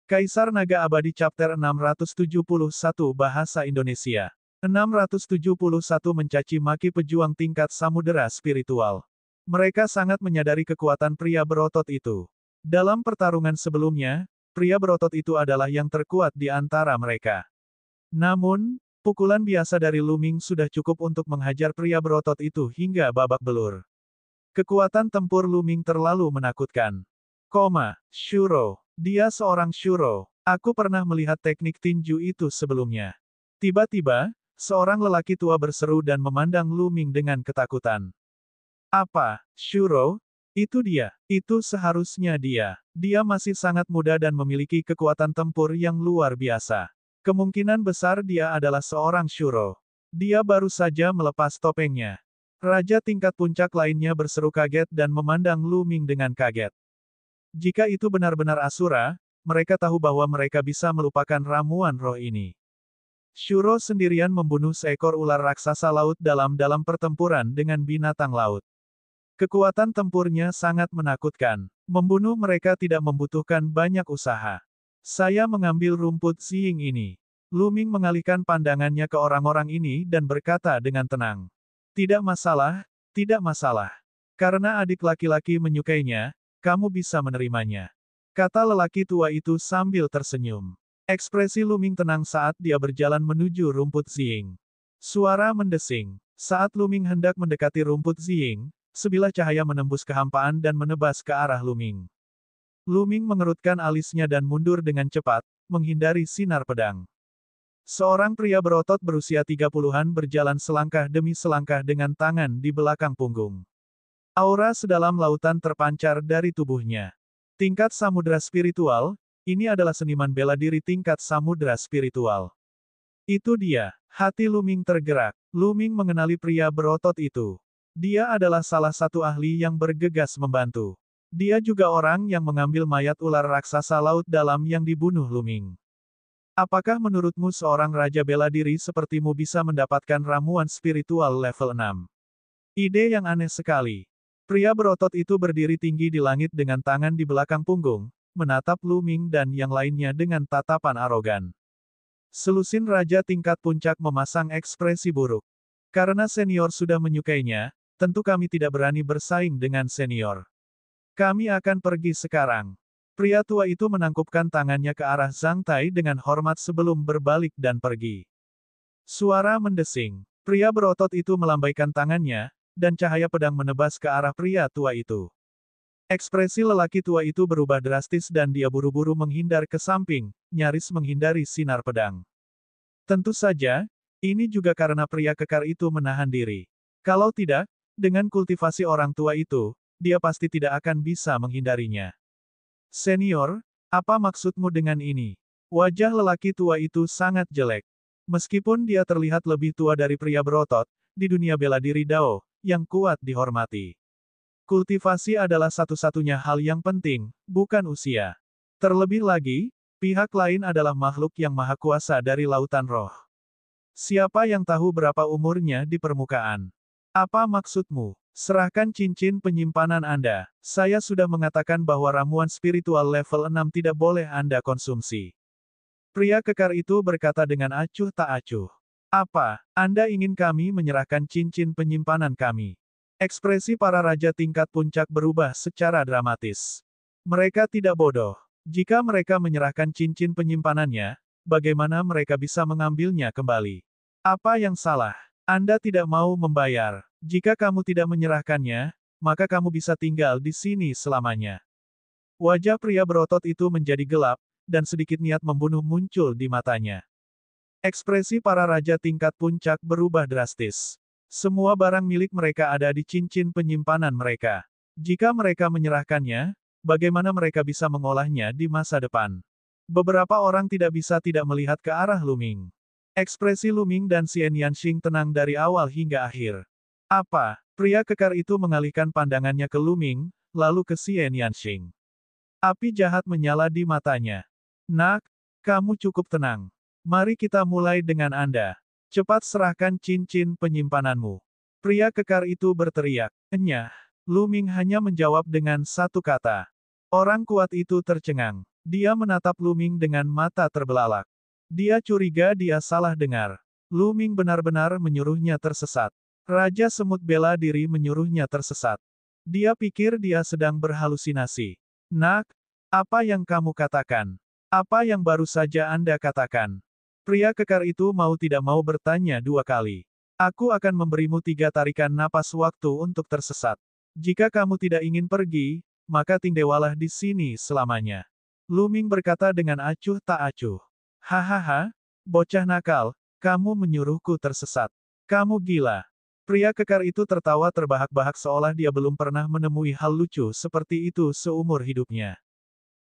Kaisar Naga Abadi Chapter 671 Bahasa Indonesia. 671 Mencaci maki pejuang tingkat samudera spiritual. Mereka sangat menyadari kekuatan pria berotot itu. Dalam pertarungan sebelumnya, pria berotot itu adalah yang terkuat di antara mereka. Namun, pukulan biasa dari Lu Ming sudah cukup untuk menghajar pria berotot itu hingga babak belur. Kekuatan tempur Lu Ming terlalu menakutkan. Shuro. Dia seorang Shuro. Aku pernah melihat teknik tinju itu sebelumnya. Tiba-tiba, seorang lelaki tua berseru dan memandang Lu Ming dengan ketakutan. Apa, Shuro? Itu dia. Itu seharusnya dia. Dia masih sangat muda dan memiliki kekuatan tempur yang luar biasa. Kemungkinan besar dia adalah seorang Shuro. Dia baru saja melepas topengnya. Raja tingkat puncak lainnya berseru kaget dan memandang Lu Ming dengan kaget. Jika itu benar-benar Asura, mereka tahu bahwa mereka bisa melupakan ramuan roh ini. Shuro sendirian membunuh seekor ular raksasa laut dalam pertempuran dengan binatang laut. Kekuatan tempurnya sangat menakutkan. Membunuh mereka tidak membutuhkan banyak usaha. Saya mengambil rumput Xiying ini. Lu Ming mengalihkan pandangannya ke orang-orang ini dan berkata dengan tenang. Tidak masalah, tidak masalah. Karena adik laki-laki menyukainya, kamu bisa menerimanya. Kata lelaki tua itu sambil tersenyum. Ekspresi Lu Ming tenang saat dia berjalan menuju rumput Xiying. Suara mendesing. Saat Lu Ming hendak mendekati rumput Xiying, sebilah cahaya menembus kehampaan dan menebas ke arah Lu Ming. Lu Ming mengerutkan alisnya dan mundur dengan cepat, menghindari sinar pedang. Seorang pria berotot berusia 30-an berjalan selangkah demi selangkah dengan tangan di belakang punggung. Aura sedalam lautan terpancar dari tubuhnya. Tingkat samudera spiritual, ini adalah seniman bela diri tingkat samudera spiritual. Itu dia. Hati Lu Ming tergerak. Lu Ming mengenali pria berotot itu. Dia adalah salah satu ahli yang bergegas membantu. Dia juga orang yang mengambil mayat ular raksasa laut dalam yang dibunuh Lu Ming. Apakah menurutmu seorang raja bela diri sepertimu bisa mendapatkan ramuan spiritual level 6? Ide yang aneh sekali. Pria berotot itu berdiri tinggi di langit dengan tangan di belakang punggung, menatap Lu Ming dan yang lainnya dengan tatapan arogan. Selusin raja tingkat puncak memasang ekspresi buruk. Karena senior sudah menyukainya, tentu kami tidak berani bersaing dengan senior. Kami akan pergi sekarang. Pria tua itu menangkupkan tangannya ke arah Zhang Tai dengan hormat sebelum berbalik dan pergi. Suara mendesing. Pria berotot itu melambaikan tangannya, dan cahaya pedang menebas ke arah pria tua itu. Ekspresi lelaki tua itu berubah drastis dan dia buru-buru menghindar ke samping, nyaris menghindari sinar pedang. Tentu saja, ini juga karena pria kekar itu menahan diri. Kalau tidak, dengan kultivasi orang tua itu, dia pasti tidak akan bisa menghindarinya. Senior, apa maksudmu dengan ini? Wajah lelaki tua itu sangat jelek. Meskipun dia terlihat lebih tua dari pria berotot, di dunia bela diri Dao, yang kuat dihormati. Kultivasi adalah satu-satunya hal yang penting, bukan usia. Terlebih lagi, pihak lain adalah makhluk yang maha kuasa dari lautan roh. Siapa yang tahu berapa umurnya di permukaan? Apa maksudmu? Serahkan cincin penyimpanan Anda. Saya sudah mengatakan bahwa ramuan spiritual level 6 tidak boleh Anda konsumsi. Pria kekar itu berkata dengan acuh tak acuh. Apa, Anda ingin kami menyerahkan cincin penyimpanan kami? Ekspresi para raja tingkat puncak berubah secara dramatis. Mereka tidak bodoh. Jika mereka menyerahkan cincin penyimpanannya, bagaimana mereka bisa mengambilnya kembali? Apa yang salah? Anda tidak mau membayar. Jika kamu tidak menyerahkannya, maka kamu bisa tinggal di sini selamanya. Wajah pria berotot itu menjadi gelap, dan sedikit niat membunuh muncul di matanya. Ekspresi para raja tingkat puncak berubah drastis. Semua barang milik mereka ada di cincin penyimpanan mereka. Jika mereka menyerahkannya, bagaimana mereka bisa mengolahnya di masa depan? Beberapa orang tidak bisa tidak melihat ke arah Lu Ming. Ekspresi Lu Ming dan Xian Yanxing tenang dari awal hingga akhir. Apa? Pria kekar itu mengalihkan pandangannya ke Lu Ming, lalu ke Xian Yanxing. Api jahat menyala di matanya. Nak, kamu cukup tenang. Mari kita mulai dengan Anda. Cepat serahkan cincin penyimpananmu. Pria kekar itu berteriak. Enyah. Lu Ming hanya menjawab dengan satu kata. Orang kuat itu tercengang. Dia menatap Lu Ming dengan mata terbelalak. Dia curiga dia salah dengar. Lu Ming benar-benar menyuruhnya tersesat. Raja Semut bela diri menyuruhnya tersesat. Dia pikir dia sedang berhalusinasi. Nak, apa yang kamu katakan? Apa yang baru saja Anda katakan? Pria kekar itu mau tidak mau bertanya dua kali. Aku akan memberimu 3 tarikan napas waktu untuk tersesat. Jika kamu tidak ingin pergi, maka tinggallah di sini selamanya. Lu Ming berkata dengan acuh tak acuh. Hahaha, bocah nakal, kamu menyuruhku tersesat. Kamu gila. Pria kekar itu tertawa terbahak-bahak seolah dia belum pernah menemui hal lucu seperti itu seumur hidupnya.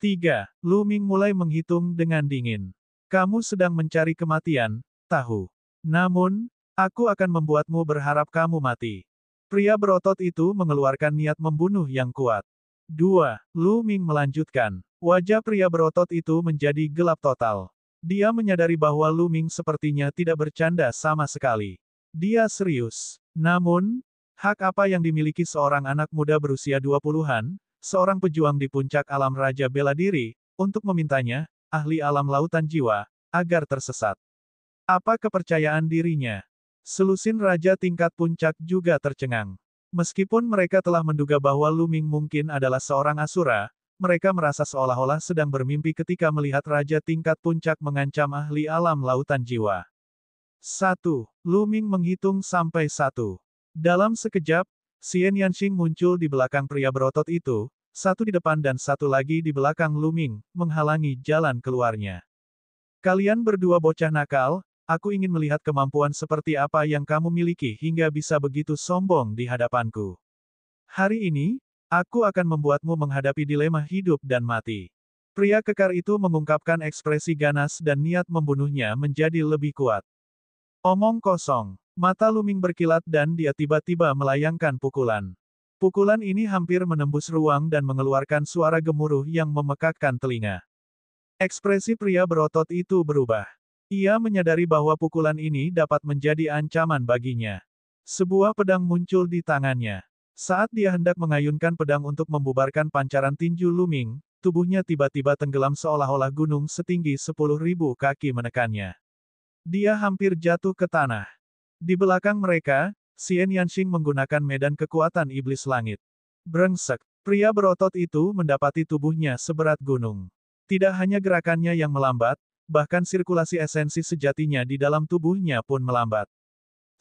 3. Lu Ming mulai menghitung dengan dingin. Kamu sedang mencari kematian, tahu. Namun, aku akan membuatmu berharap kamu mati. Pria berotot itu mengeluarkan niat membunuh yang kuat. 2. Lu Ming melanjutkan. Wajah pria berotot itu menjadi gelap total. Dia menyadari bahwa Lu Ming sepertinya tidak bercanda sama sekali. Dia serius. Namun, hak apa yang dimiliki seorang anak muda berusia 20-an, seorang pejuang di puncak alam raja bela diri, untuk memintanya, ahli alam lautan jiwa, agar tersesat? Apa kepercayaan dirinya? Selusin raja tingkat puncak juga tercengang. Meskipun mereka telah menduga bahwa Lu Ming mungkin adalah seorang asura, mereka merasa seolah-olah sedang bermimpi ketika melihat raja tingkat puncak mengancam ahli alam lautan jiwa. 1. Lu Ming menghitung sampai 1. Dalam sekejap, Xian Yanxing muncul di belakang pria berotot itu, satu di depan dan satu lagi di belakang Lu Ming, menghalangi jalan keluarnya. Kalian berdua bocah nakal, aku ingin melihat kemampuan seperti apa yang kamu miliki hingga bisa begitu sombong di hadapanku. Hari ini, aku akan membuatmu menghadapi dilema hidup dan mati. Pria kekar itu mengungkapkan ekspresi ganas dan niat membunuhnya menjadi lebih kuat. Omong kosong. Mata Lu Ming berkilat dan dia tiba-tiba melayangkan pukulan. Pukulan ini hampir menembus ruang dan mengeluarkan suara gemuruh yang memekakkan telinga. Ekspresi pria berotot itu berubah. Ia menyadari bahwa pukulan ini dapat menjadi ancaman baginya. Sebuah pedang muncul di tangannya. Saat dia hendak mengayunkan pedang untuk membubarkan pancaran tinju Lu Ming, tubuhnya tiba-tiba tenggelam seolah-olah gunung setinggi 10.000 kaki menekannya. Dia hampir jatuh ke tanah. Di belakang mereka, Xian Yanxing menggunakan medan kekuatan iblis langit. Brengsek, pria berotot itu mendapati tubuhnya seberat gunung. Tidak hanya gerakannya yang melambat, bahkan sirkulasi esensi sejatinya di dalam tubuhnya pun melambat.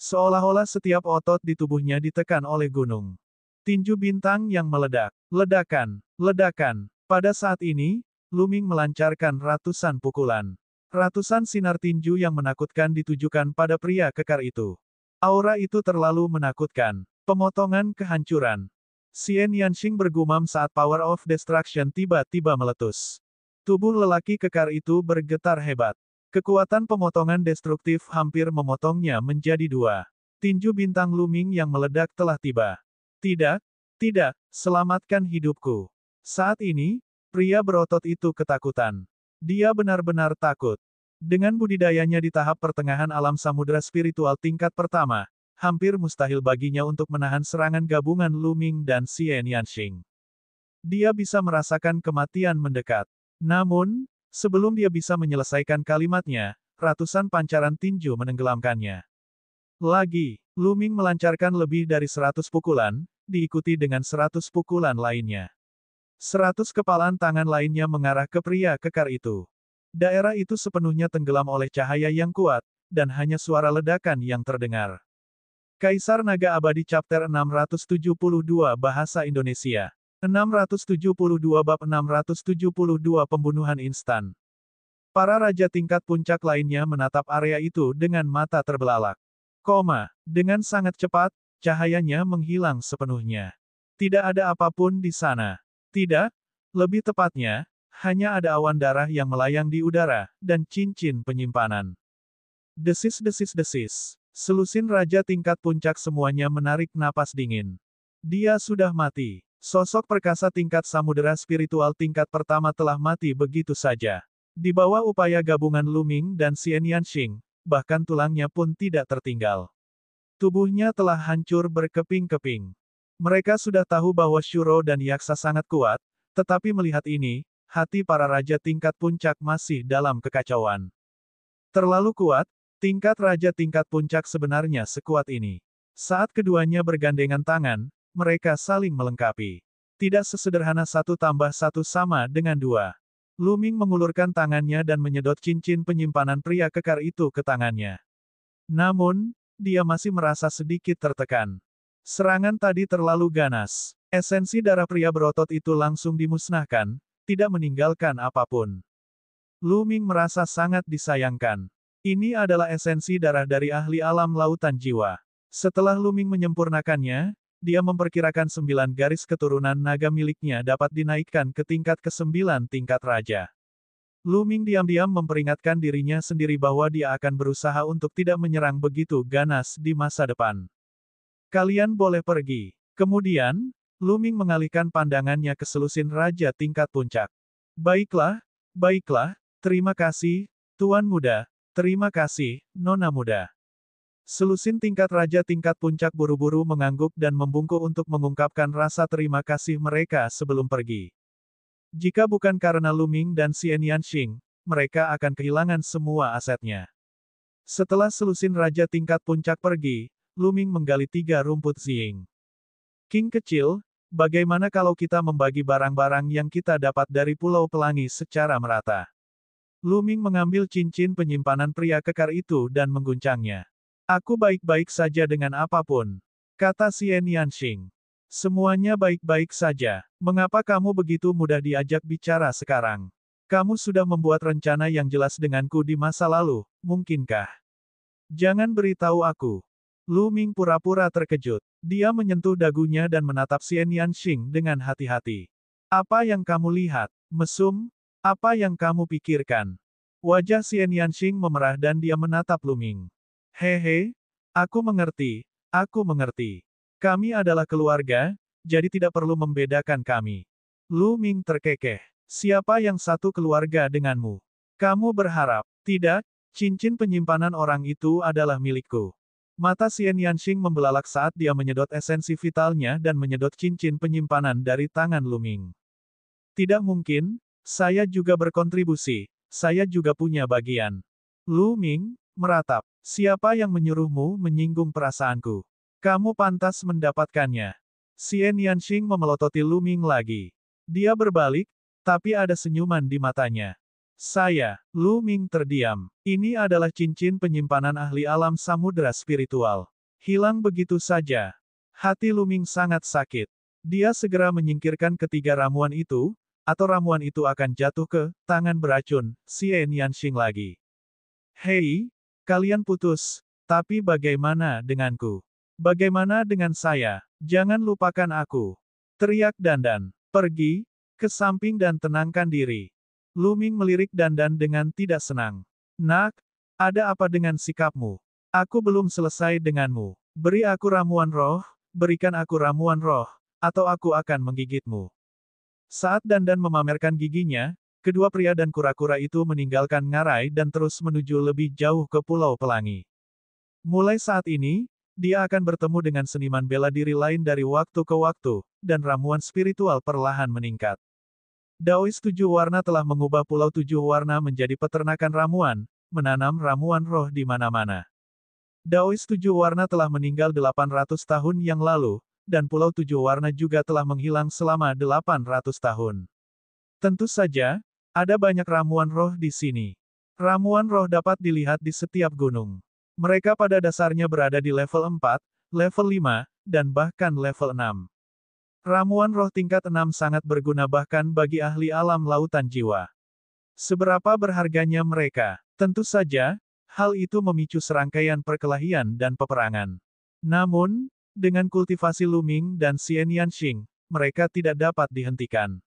Seolah-olah setiap otot di tubuhnya ditekan oleh gunung. Tinju bintang yang meledak. Ledakan. Ledakan. Pada saat ini, Lu Ming melancarkan ratusan pukulan. Ratusan sinar tinju yang menakutkan ditujukan pada pria kekar itu. Aura itu terlalu menakutkan. Pemotongan kehancuran. Xian Yanxing bergumam saat Power of Destruction tiba-tiba meletus. Tubuh lelaki kekar itu bergetar hebat. Kekuatan pemotongan destruktif hampir memotongnya menjadi 2. Tinju bintang Lu Ming yang meledak telah tiba. Tidak, tidak, selamatkan hidupku. Saat ini, pria berotot itu ketakutan. Dia benar-benar takut. Dengan budidayanya di tahap pertengahan alam samudera spiritual tingkat pertama, hampir mustahil baginya untuk menahan serangan gabungan Lu Ming dan Xian Yanxing. Dia bisa merasakan kematian mendekat. Namun, sebelum dia bisa menyelesaikan kalimatnya, ratusan pancaran tinju menenggelamkannya. Lagi, Lu Ming melancarkan lebih dari 100 pukulan, diikuti dengan 100 pukulan lainnya. 100 kepalan tangan lainnya mengarah ke pria kekar itu. Daerah itu sepenuhnya tenggelam oleh cahaya yang kuat, dan hanya suara ledakan yang terdengar. Kaisar Naga Abadi Chapter 672 Bahasa Indonesia 672 Bab 672 Pembunuhan Instan. Para raja tingkat puncak lainnya menatap area itu dengan mata terbelalak. Dengan sangat cepat, cahayanya menghilang sepenuhnya. Tidak ada apapun di sana. Tidak, lebih tepatnya, hanya ada awan darah yang melayang di udara, dan cincin penyimpanan. Desis-desis-desis. Selusin raja tingkat puncak semuanya menarik napas dingin. Dia sudah mati. Sosok perkasa tingkat samudera spiritual tingkat pertama telah mati begitu saja. Di bawah upaya gabungan Lu Ming dan Xian Yanxing, bahkan tulangnya pun tidak tertinggal. Tubuhnya telah hancur berkeping-keping. Mereka sudah tahu bahwa Shuro dan Yaksa sangat kuat, tetapi melihat ini, hati para raja tingkat puncak masih dalam kekacauan. Terlalu kuat, tingkat raja tingkat puncak sebenarnya sekuat ini. Saat keduanya bergandengan tangan, mereka saling melengkapi. Tidak sesederhana 1+1 sama dengan 2. Lu Ming mengulurkan tangannya dan menyedot cincin penyimpanan pria kekar itu ke tangannya. Namun, dia masih merasa sedikit tertekan. Serangan tadi terlalu ganas. Esensi darah pria berotot itu langsung dimusnahkan, tidak meninggalkan apapun. Lu Ming merasa sangat disayangkan. Ini adalah esensi darah dari ahli alam lautan jiwa. Setelah Lu Ming menyempurnakannya, dia memperkirakan 9 garis keturunan naga miliknya dapat dinaikkan ke tingkat ke-9 tingkat raja. Lu Ming diam-diam memperingatkan dirinya sendiri bahwa dia akan berusaha untuk tidak menyerang begitu ganas di masa depan. Kalian boleh pergi. Kemudian, Lu Ming mengalihkan pandangannya ke selusin raja tingkat puncak. Baiklah, baiklah, terima kasih, Tuan Muda, terima kasih, Nona Muda. Selusin tingkat raja tingkat puncak buru-buru mengangguk dan membungkuk untuk mengungkapkan rasa terima kasih mereka sebelum pergi. Jika bukan karena Lu Ming dan Xian Yanxing, mereka akan kehilangan semua asetnya. Setelah selusin raja tingkat puncak pergi, Lu Ming menggali 3 rumput Ziying. King kecil, bagaimana kalau kita membagi barang-barang yang kita dapat dari Pulau Pelangi secara merata? Lu Ming mengambil cincin penyimpanan pria kekar itu dan mengguncangnya. Aku baik-baik saja dengan apapun, kata Xian Yanxing. Semuanya baik-baik saja. Mengapa kamu begitu mudah diajak bicara sekarang? Kamu sudah membuat rencana yang jelas denganku di masa lalu, mungkinkah? Jangan beritahu aku. Lu Ming pura-pura terkejut. Dia menyentuh dagunya dan menatap Xian Yanxing dengan hati-hati. Apa yang kamu lihat? Mesum? Apa yang kamu pikirkan? Wajah Xian Yanxing memerah dan dia menatap Lu Ming. Hehe, aku mengerti, aku mengerti. Kami adalah keluarga, jadi tidak perlu membedakan kami. Lu Ming terkekeh. Siapa yang satu keluarga denganmu? Kamu berharap, tidak, cincin penyimpanan orang itu adalah milikku. Mata Xian Yanxing membelalak saat dia menyedot esensi vitalnya dan menyedot cincin penyimpanan dari tangan Lu Ming. Tidak mungkin, saya juga berkontribusi, saya juga punya bagian. Lu Ming meratap. Siapa yang menyuruhmu menyinggung perasaanku? Kamu pantas mendapatkannya. Xian Yanxing memelototi Lu Ming lagi. Dia berbalik, tapi ada senyuman di matanya. Saya, Lu Ming terdiam. Ini adalah cincin penyimpanan ahli alam samudera spiritual. Hilang begitu saja. Hati Lu Ming sangat sakit. Dia segera menyingkirkan ketiga ramuan itu, atau ramuan itu akan jatuh ke tangan beracun, Xian Yanxing lagi. Hei, kalian putus, tapi bagaimana denganku? Bagaimana dengan saya? Jangan lupakan aku. Teriak Dandan. Pergi, ke samping dan tenangkan diri. Lu Ming melirik Dandan dengan tidak senang. Nak, ada apa dengan sikapmu? Aku belum selesai denganmu. Beri aku ramuan roh, berikan aku ramuan roh, atau aku akan menggigitmu. Saat Dandan memamerkan giginya, kedua pria dan kura-kura itu meninggalkan ngarai dan terus menuju lebih jauh ke Pulau Pelangi. Mulai saat ini, dia akan bertemu dengan seniman bela diri lain dari waktu ke waktu, dan ramuan spiritual perlahan meningkat. Daois 7 warna telah mengubah Pulau 7 warna menjadi peternakan ramuan, menanam ramuan roh di mana-mana. Daois 7 warna telah meninggal 800 tahun yang lalu, dan Pulau 7 warna juga telah menghilang selama 800 tahun. Tentu saja, ada banyak ramuan roh di sini. Ramuan roh dapat dilihat di setiap gunung. Mereka pada dasarnya berada di level 4, level 5, dan bahkan level 6. Ramuan roh tingkat 6 sangat berguna bahkan bagi ahli alam lautan jiwa. Seberapa berharganya mereka? Tentu saja, hal itu memicu serangkaian perkelahian dan peperangan. Namun, dengan kultivasi Lu Ming dan Xian Yanxing, mereka tidak dapat dihentikan.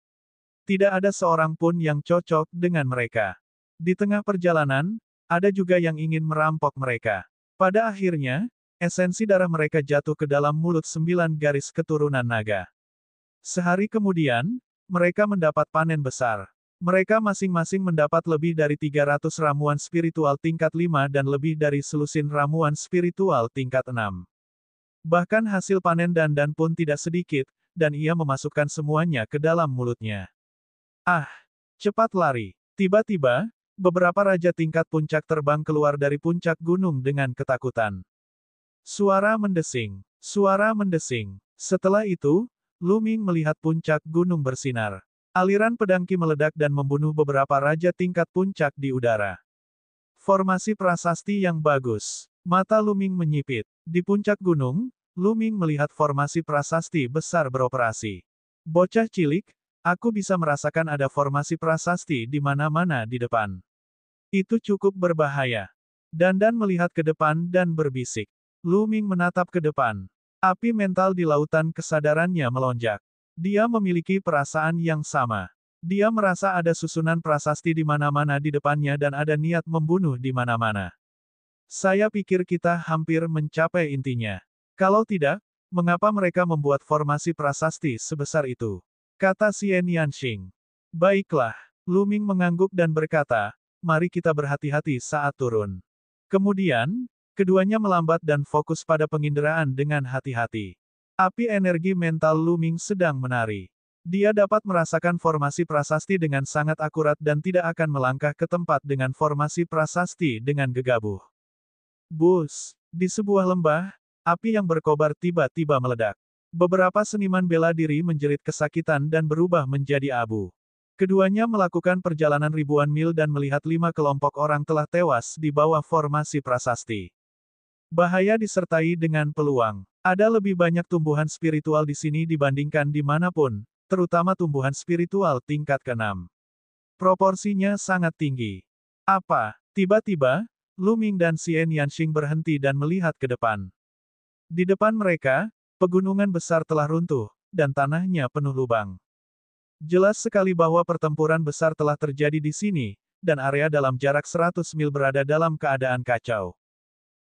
Tidak ada seorang pun yang cocok dengan mereka. Di tengah perjalanan, ada juga yang ingin merampok mereka. Pada akhirnya, esensi darah mereka jatuh ke dalam mulut 9 garis keturunan naga. Sehari kemudian, mereka mendapat panen besar. Mereka masing-masing mendapat lebih dari 300 ramuan spiritual tingkat 5 dan lebih dari selusin ramuan spiritual tingkat 6. Bahkan hasil panen Dandan pun tidak sedikit, dan ia memasukkan semuanya ke dalam mulutnya. Ah! Cepat lari. Tiba-tiba, beberapa raja tingkat puncak terbang keluar dari puncak gunung dengan ketakutan. Suara mendesing. Suara mendesing. Setelah itu, Lu Ming melihat puncak gunung bersinar. Aliran pedang Qi meledak dan membunuh beberapa raja tingkat puncak di udara. Formasi prasasti yang bagus. Mata Lu Ming menyipit. Di puncak gunung, Lu Ming melihat formasi prasasti besar beroperasi. Bocah cilik, aku bisa merasakan ada formasi prasasti di mana-mana di depan. Itu cukup berbahaya. Dandan melihat ke depan dan berbisik. Lu Ming menatap ke depan. Api mental di lautan kesadarannya melonjak. Dia memiliki perasaan yang sama. Dia merasa ada susunan prasasti di mana-mana di depannya dan ada niat membunuh di mana-mana. Saya pikir kita hampir mencapai intinya. Kalau tidak, mengapa mereka membuat formasi prasasti sebesar itu? Kata Xian Yanxing. Baiklah, Lu Ming mengangguk dan berkata, mari kita berhati-hati saat turun. Kemudian, keduanya melambat dan fokus pada penginderaan dengan hati-hati. Api energi mental Lu Ming sedang menari. Dia dapat merasakan formasi prasasti dengan sangat akurat dan tidak akan melangkah ke tempat dengan formasi prasasti dengan gegabah. Bus! Di sebuah lembah, api yang berkobar tiba-tiba meledak. Beberapa seniman bela diri menjerit kesakitan dan berubah menjadi abu. Keduanya melakukan perjalanan ribuan mil dan melihat 5 kelompok orang telah tewas di bawah formasi prasasti. Bahaya disertai dengan peluang. Ada lebih banyak tumbuhan spiritual di sini dibandingkan dimanapun, terutama tumbuhan spiritual tingkat ke-6. Proporsinya sangat tinggi. Apa? Tiba-tiba, Lu Ming dan Xian Yanxing berhenti dan melihat ke depan. Di depan mereka, pegunungan besar telah runtuh, dan tanahnya penuh lubang. Jelas sekali bahwa pertempuran besar telah terjadi di sini, dan area dalam jarak 100 mil berada dalam keadaan kacau.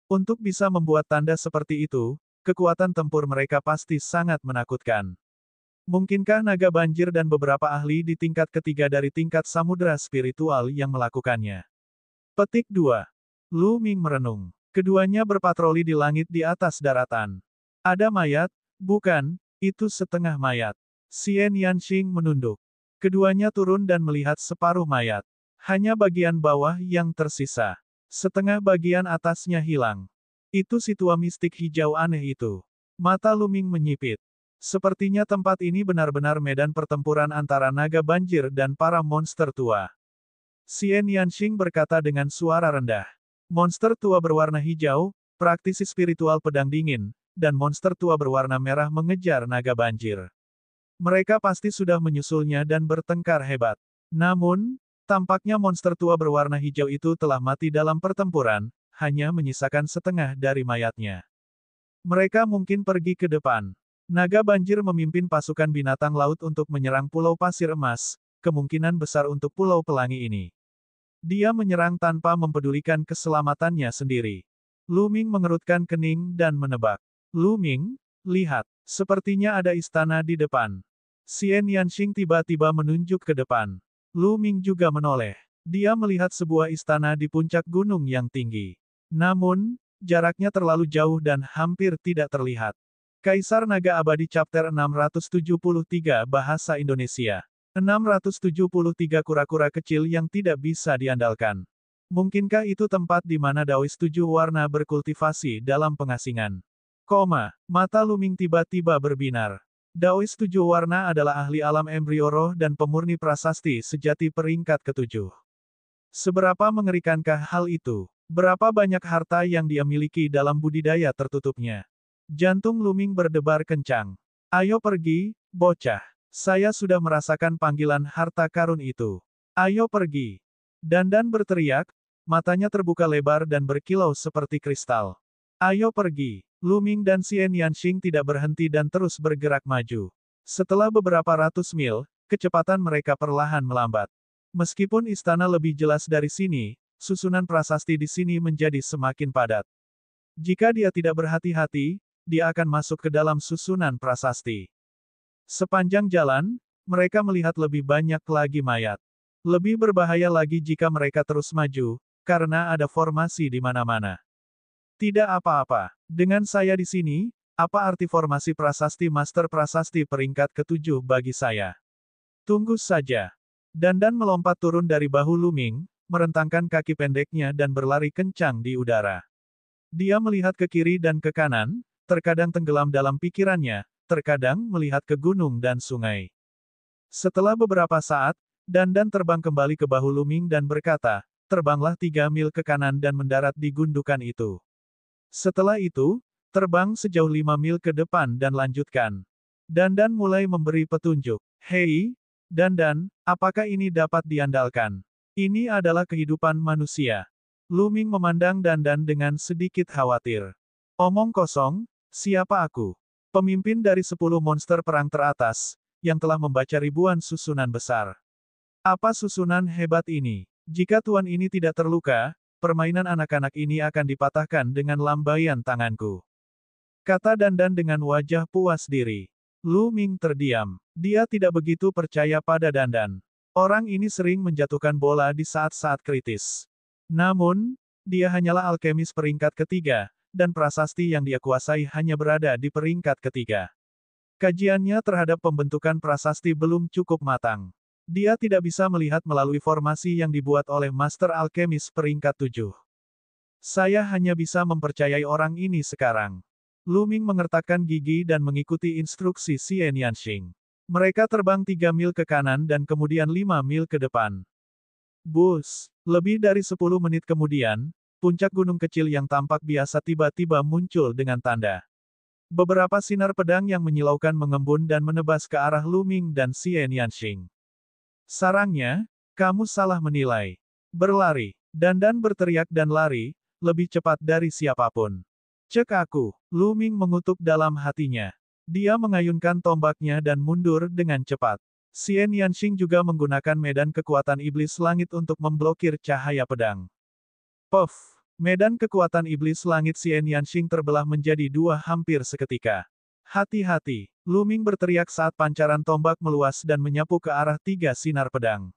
Untuk bisa membuat tanda seperti itu, kekuatan tempur mereka pasti sangat menakutkan. Mungkinkah naga banjir dan beberapa ahli di tingkat ketiga dari tingkat samudera spiritual yang melakukannya? Petik 2. Lu Ming merenung. Keduanya berpatroli di langit di atas daratan. Ada mayat? Bukan, itu setengah mayat. Xian Yanxing menunduk. Keduanya turun dan melihat separuh mayat. Hanya bagian bawah yang tersisa. Setengah bagian atasnya hilang. Itu si tua mistik hijau aneh itu. Mata Lu Ming menyipit. Sepertinya tempat ini benar-benar medan pertempuran antara naga banjir dan para monster tua. Xian Yanxing berkata dengan suara rendah. Monster tua berwarna hijau, praktisi spiritual pedang dingin, dan monster tua berwarna merah mengejar naga banjir. Mereka pasti sudah menyusulnya dan bertengkar hebat. Namun, tampaknya monster tua berwarna hijau itu telah mati dalam pertempuran, hanya menyisakan setengah dari mayatnya. Mereka mungkin pergi ke depan. Naga banjir memimpin pasukan binatang laut untuk menyerang Pulau Pasir Emas, kemungkinan besar untuk Pulau Pelangi ini. Dia menyerang tanpa mempedulikan keselamatannya sendiri. Lu Ming mengerutkan kening dan menebak. Lu Ming, lihat, sepertinya ada istana di depan. Xian Yanxing tiba-tiba menunjuk ke depan. Lu Ming juga menoleh. Dia melihat sebuah istana di puncak gunung yang tinggi. Namun, jaraknya terlalu jauh dan hampir tidak terlihat. Kaisar Naga Abadi Chapter 673 Bahasa Indonesia. 673 kura-kura kecil yang tidak bisa diandalkan. Mungkinkah itu tempat di mana Daois 7 warna berkultivasi dalam pengasingan? Mata Lu Ming tiba-tiba berbinar. Daois 7 warna adalah ahli alam embrio roh dan pemurni prasasti sejati peringkat ke-7. Seberapa mengerikankah hal itu? Berapa banyak harta yang dia miliki dalam budidaya tertutupnya? Jantung Lu Ming berdebar kencang. Ayo pergi, bocah. Saya sudah merasakan panggilan harta karun itu. Ayo pergi. Dandan berteriak, matanya terbuka lebar dan berkilau seperti kristal. Ayo pergi. Lu Ming dan Xian Yanxing tidak berhenti dan terus bergerak maju. Setelah beberapa ratus mil, kecepatan mereka perlahan melambat. Meskipun istana lebih jelas dari sini, susunan prasasti di sini menjadi semakin padat. Jika dia tidak berhati-hati, dia akan masuk ke dalam susunan prasasti. Sepanjang jalan, mereka melihat lebih banyak lagi mayat. Lebih berbahaya lagi jika mereka terus maju, karena ada formasi di mana-mana. Tidak apa-apa. Dengan saya di sini, apa arti formasi prasasti Master Prasasti peringkat ke-7 bagi saya? Tunggu saja. Dandan melompat turun dari bahu Lu Ming, merentangkan kaki pendeknya dan berlari kencang di udara. Dia melihat ke kiri dan ke kanan, terkadang tenggelam dalam pikirannya, terkadang melihat ke gunung dan sungai. Setelah beberapa saat, Dandan terbang kembali ke bahu Lu Ming dan berkata, "Terbanglah 3 mil ke kanan dan mendarat di gundukan itu. Setelah itu, terbang sejauh 5 mil ke depan dan lanjutkan." Dandan mulai memberi petunjuk. "Hei, Dandan, apakah ini dapat diandalkan? Ini adalah kehidupan manusia." Lu Ming memandang Dandan dengan sedikit khawatir. "Omong kosong, siapa aku? Pemimpin dari 10 monster perang teratas, yang telah membaca ribuan susunan besar. Apa susunan hebat ini? Jika tuan ini tidak terluka, permainan anak-anak ini akan dipatahkan dengan lambaian tanganku," kata Dandan dengan wajah puas diri. Lu Ming terdiam. Dia tidak begitu percaya pada Dandan. Orang ini sering menjatuhkan bola di saat-saat kritis. Namun, dia hanyalah alkemis peringkat ketiga, dan prasasti yang dia kuasai hanya berada di peringkat ketiga. Kajiannya terhadap pembentukan prasasti belum cukup matang. Dia tidak bisa melihat melalui formasi yang dibuat oleh Master Alkemis peringkat 7. "Saya hanya bisa mempercayai orang ini sekarang." Lu Ming mengertakkan gigi dan mengikuti instruksi Xian Yanxing. Mereka terbang 3 mil ke kanan dan kemudian 5 mil ke depan. Bus. Lebih dari 10 menit kemudian, puncak gunung kecil yang tampak biasa tiba-tiba muncul dengan tanda. Beberapa sinar pedang yang menyilaukan mengembun dan menebas ke arah Lu Ming dan Xian Yanxing. Sarangnya, "Kamu salah menilai. Berlari." Dandan berteriak dan lari, lebih cepat dari siapapun. "Cek aku." Lu Ming mengutuk dalam hatinya. Dia mengayunkan tombaknya dan mundur dengan cepat. Xian Yanxing juga menggunakan medan kekuatan iblis langit untuk memblokir cahaya pedang. Puff! Medan kekuatan iblis langit Xian Yanxing terbelah menjadi dua hampir seketika. "Hati-hati!" Lu Ming berteriak saat pancaran tombak meluas dan menyapu ke arah 3 sinar pedang.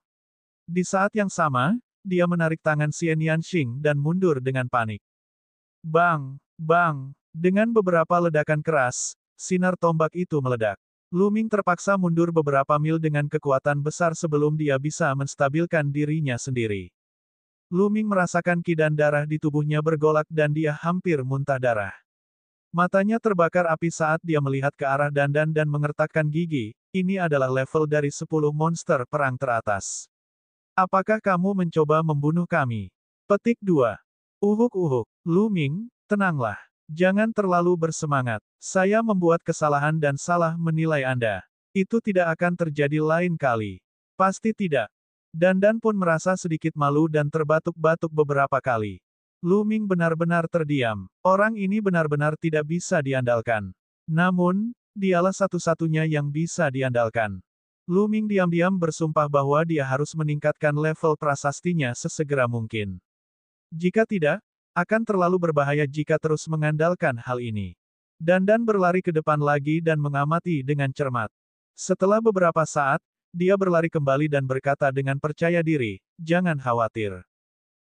Di saat yang sama, dia menarik tangan Xian Yanxing dan mundur dengan panik. Bang! Bang! Dengan beberapa ledakan keras, sinar tombak itu meledak. Lu Ming terpaksa mundur beberapa mil dengan kekuatan besar sebelum dia bisa menstabilkan dirinya sendiri. Lu Ming merasakan ki dan darah di tubuhnya bergolak dan dia hampir muntah darah. Matanya terbakar api saat dia melihat ke arah Dandan dan mengertakkan gigi. Ini adalah level dari 10 monster perang teratas. "Apakah kamu mencoba membunuh kami?" Petik 2. Uhuk-uhuk. Lu Ming, tenanglah. Jangan terlalu bersemangat. Saya membuat kesalahan dan salah menilai Anda. Itu tidak akan terjadi lain kali. Pasti tidak. Dandan pun merasa sedikit malu dan terbatuk-batuk beberapa kali. Lu Ming benar-benar terdiam. Orang ini benar-benar tidak bisa diandalkan. Namun, dialah satu-satunya yang bisa diandalkan. Lu Ming diam-diam bersumpah bahwa dia harus meningkatkan level prasastinya sesegera mungkin. Jika tidak, akan terlalu berbahaya jika terus mengandalkan hal ini. Dandan berlari ke depan lagi dan mengamati dengan cermat. Setelah beberapa saat, dia berlari kembali dan berkata dengan percaya diri, "Jangan khawatir.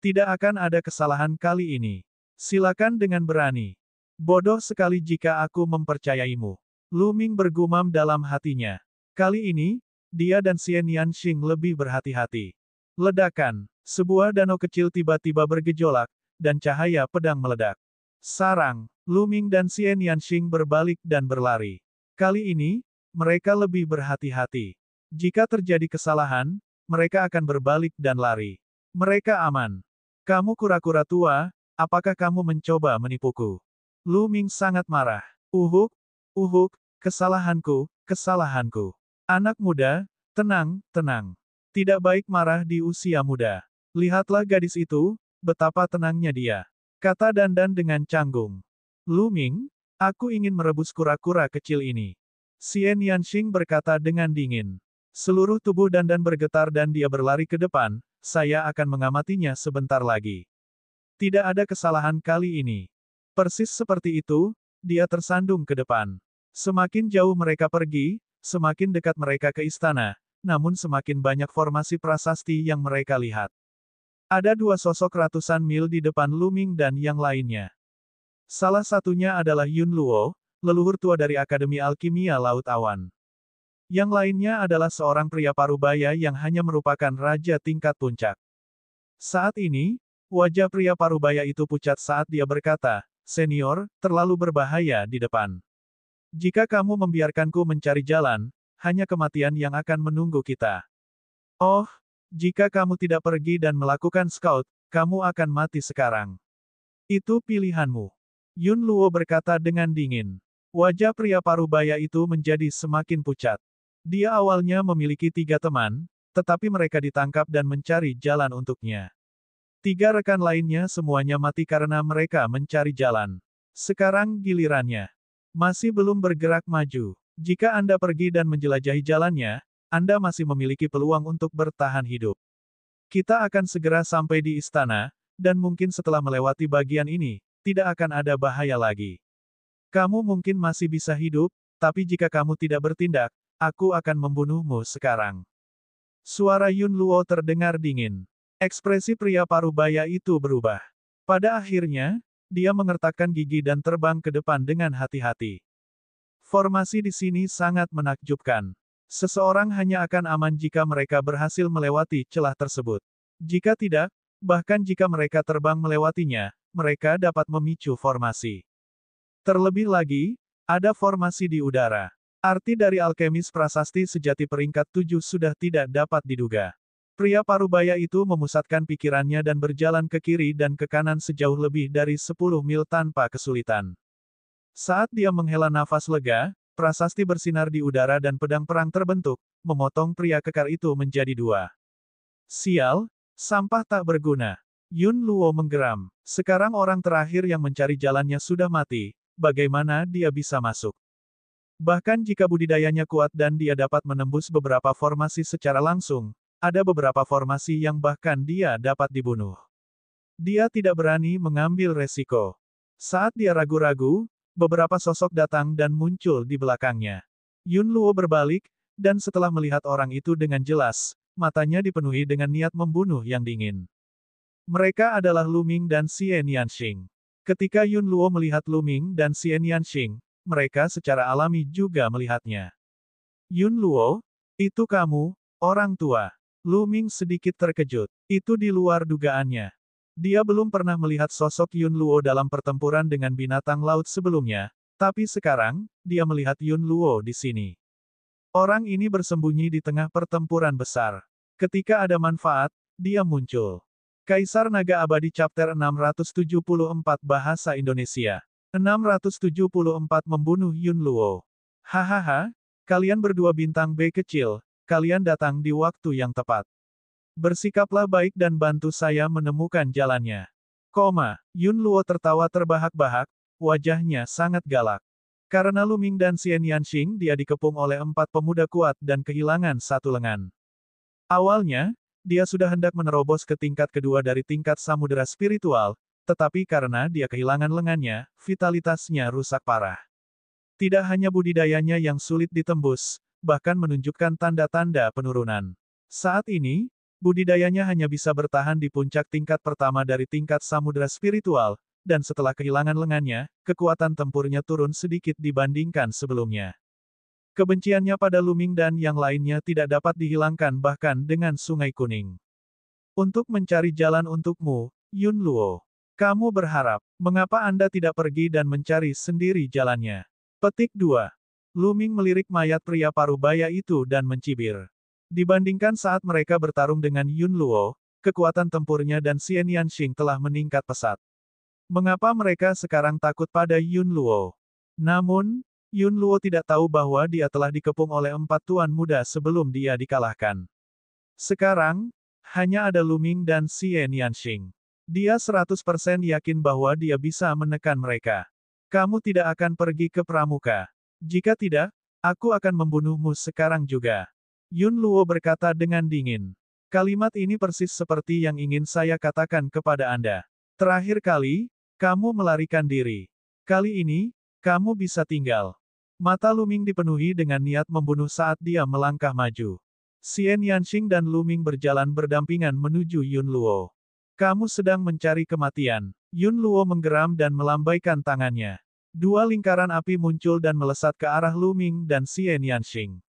Tidak akan ada kesalahan kali ini. Silakan dengan berani." "Bodoh sekali jika aku mempercayaimu." Lu Ming bergumam dalam hatinya. Kali ini, dia dan Xian Yanxing lebih berhati-hati. Ledakan. Sebuah danau kecil tiba-tiba bergejolak, dan cahaya pedang meledak. Sarang. Lu Ming dan Xian Yanxing berbalik dan berlari. Kali ini, mereka lebih berhati-hati. Jika terjadi kesalahan, mereka akan berbalik dan lari. Mereka aman. "Kamu kura-kura tua, apakah kamu mencoba menipuku?" Lu Ming sangat marah. Uhuk, uhuk, kesalahanku, kesalahanku. Anak muda, tenang, tenang. Tidak baik marah di usia muda. Lihatlah gadis itu, betapa tenangnya dia, kata Dandan dengan canggung. "Lu Ming, aku ingin merebus kura-kura kecil ini." Xian Yanxing berkata dengan dingin. Seluruh tubuh Dandan bergetar dan dia berlari ke depan. "Saya akan mengamatinya sebentar lagi." Tidak ada kesalahan kali ini. Persis seperti itu, dia tersandung ke depan. Semakin jauh mereka pergi, semakin dekat mereka ke istana, namun semakin banyak formasi prasasti yang mereka lihat. Ada dua sosok ratusan mil di depan Lu Ming dan yang lainnya. Salah satunya adalah Yun Luo, leluhur tua dari Akademi Alkimia Laut Awan. Yang lainnya adalah seorang pria parubaya yang hanya merupakan raja tingkat puncak. Saat ini, wajah pria parubaya itu pucat saat dia berkata, "Senior, terlalu berbahaya di depan. Jika kamu membiarkanku mencari jalan, hanya kematian yang akan menunggu kita. Oh, jika kamu tidak pergi dan melakukan scout, kamu akan mati sekarang. Itu pilihanmu." Yun Luo berkata dengan dingin. Wajah pria parubaya itu menjadi semakin pucat. Dia awalnya memiliki 3 teman, tetapi mereka ditangkap dan mencari jalan untuknya. 3 rekan lainnya semuanya mati karena mereka mencari jalan. Sekarang gilirannya. Masih belum bergerak maju. Jika Anda pergi dan menjelajahi jalannya, Anda masih memiliki peluang untuk bertahan hidup. Kita akan segera sampai di istana, dan mungkin setelah melewati bagian ini, tidak akan ada bahaya lagi. Kamu mungkin masih bisa hidup, tapi jika kamu tidak bertindak, aku akan membunuhmu sekarang. Suara Yun Luo terdengar dingin. Ekspresi pria parubaya itu berubah. Pada akhirnya, dia mengertakkan gigi dan terbang ke depan dengan hati-hati. Formasi di sini sangat menakjubkan. Seseorang hanya akan aman jika mereka berhasil melewati celah tersebut. Jika tidak, bahkan jika mereka terbang melewatinya, mereka dapat memicu formasi. Terlebih lagi, ada formasi di udara. Arti dari alkemis prasasti sejati peringkat 7 sudah tidak dapat diduga. Pria parubaya itu memusatkan pikirannya dan berjalan ke kiri dan ke kanan sejauh lebih dari 10 mil tanpa kesulitan. Saat dia menghela nafas lega, prasasti bersinar di udara dan pedang perang terbentuk, memotong pria kekar itu menjadi 2. Sial, sampah tak berguna. Yun Luo menggeram. Sekarang orang terakhir yang mencari jalannya sudah mati, bagaimana dia bisa masuk? Bahkan jika budidayanya kuat dan dia dapat menembus beberapa formasi secara langsung, ada beberapa formasi yang bahkan dia dapat dibunuh. Dia tidak berani mengambil resiko. Saat dia ragu-ragu, beberapa sosok datang dan muncul di belakangnya. Yun Luo berbalik, dan setelah melihat orang itu dengan jelas, matanya dipenuhi dengan niat membunuh yang dingin. Mereka adalah Lu Ming dan Xie Nianxing. Ketika Yun Luo melihat Lu Ming dan Xie Nianxing, mereka secara alami juga melihatnya. Yun Luo, itu kamu, orang tua. Lu Ming sedikit terkejut. Itu di luar dugaannya. Dia belum pernah melihat sosok Yun Luo dalam pertempuran dengan binatang laut sebelumnya, tapi sekarang, dia melihat Yun Luo di sini. Orang ini bersembunyi di tengah pertempuran besar. Ketika ada manfaat, dia muncul. Kaisar Naga Abadi Chapter 674 Bahasa Indonesia. 674 Membunuh Yun Luo. Hahaha, kalian berdua bintang B kecil, kalian datang di waktu yang tepat. Bersikaplah baik dan bantu saya menemukan jalannya. Yun Luo tertawa terbahak-bahak, wajahnya sangat galak. Karena Lu Ming dan Xie Nianxing dia dikepung oleh 4 pemuda kuat dan kehilangan 1 lengan. Awalnya, dia sudah hendak menerobos ke tingkat kedua dari tingkat samudera spiritual, tetapi karena dia kehilangan lengannya, vitalitasnya rusak parah. Tidak hanya budidayanya yang sulit ditembus, bahkan menunjukkan tanda-tanda penurunan. Saat ini, budidayanya hanya bisa bertahan di puncak tingkat pertama dari tingkat samudera spiritual, dan setelah kehilangan lengannya, kekuatan tempurnya turun sedikit dibandingkan sebelumnya. Kebenciannya pada Lu Ming dan yang lainnya tidak dapat dihilangkan bahkan dengan Sungai Kuning. Untuk mencari jalan untukmu, Yun Luo. Kamu berharap, mengapa Anda tidak pergi dan mencari sendiri jalannya? Petik 2. Lu Ming melirik mayat pria parubaya itu dan mencibir. Dibandingkan saat mereka bertarung dengan Yun Luo, kekuatan tempurnya dan Xie Nianxing telah meningkat pesat. Mengapa mereka sekarang takut pada Yun Luo? Namun, Yun Luo tidak tahu bahwa dia telah dikepung oleh 4 tuan muda sebelum dia dikalahkan. Sekarang, hanya ada Lu Ming dan Xie Nianxing. Dia 100% yakin bahwa dia bisa menekan mereka. Kamu tidak akan pergi ke Pramuka. Jika tidak, aku akan membunuhmu sekarang juga. Yun Luo berkata dengan dingin. Kalimat ini persis seperti yang ingin saya katakan kepada Anda. Terakhir kali, kamu melarikan diri. Kali ini, kamu bisa tinggal. Mata Lu Ming dipenuhi dengan niat membunuh saat dia melangkah maju. Xie Nianxing dan Lu Ming berjalan berdampingan menuju Yun Luo. Kamu sedang mencari kematian. Yun Luo menggeram dan melambaikan tangannya. 2 lingkaran api muncul dan melesat ke arah Lu Ming dan Xie Nianxing.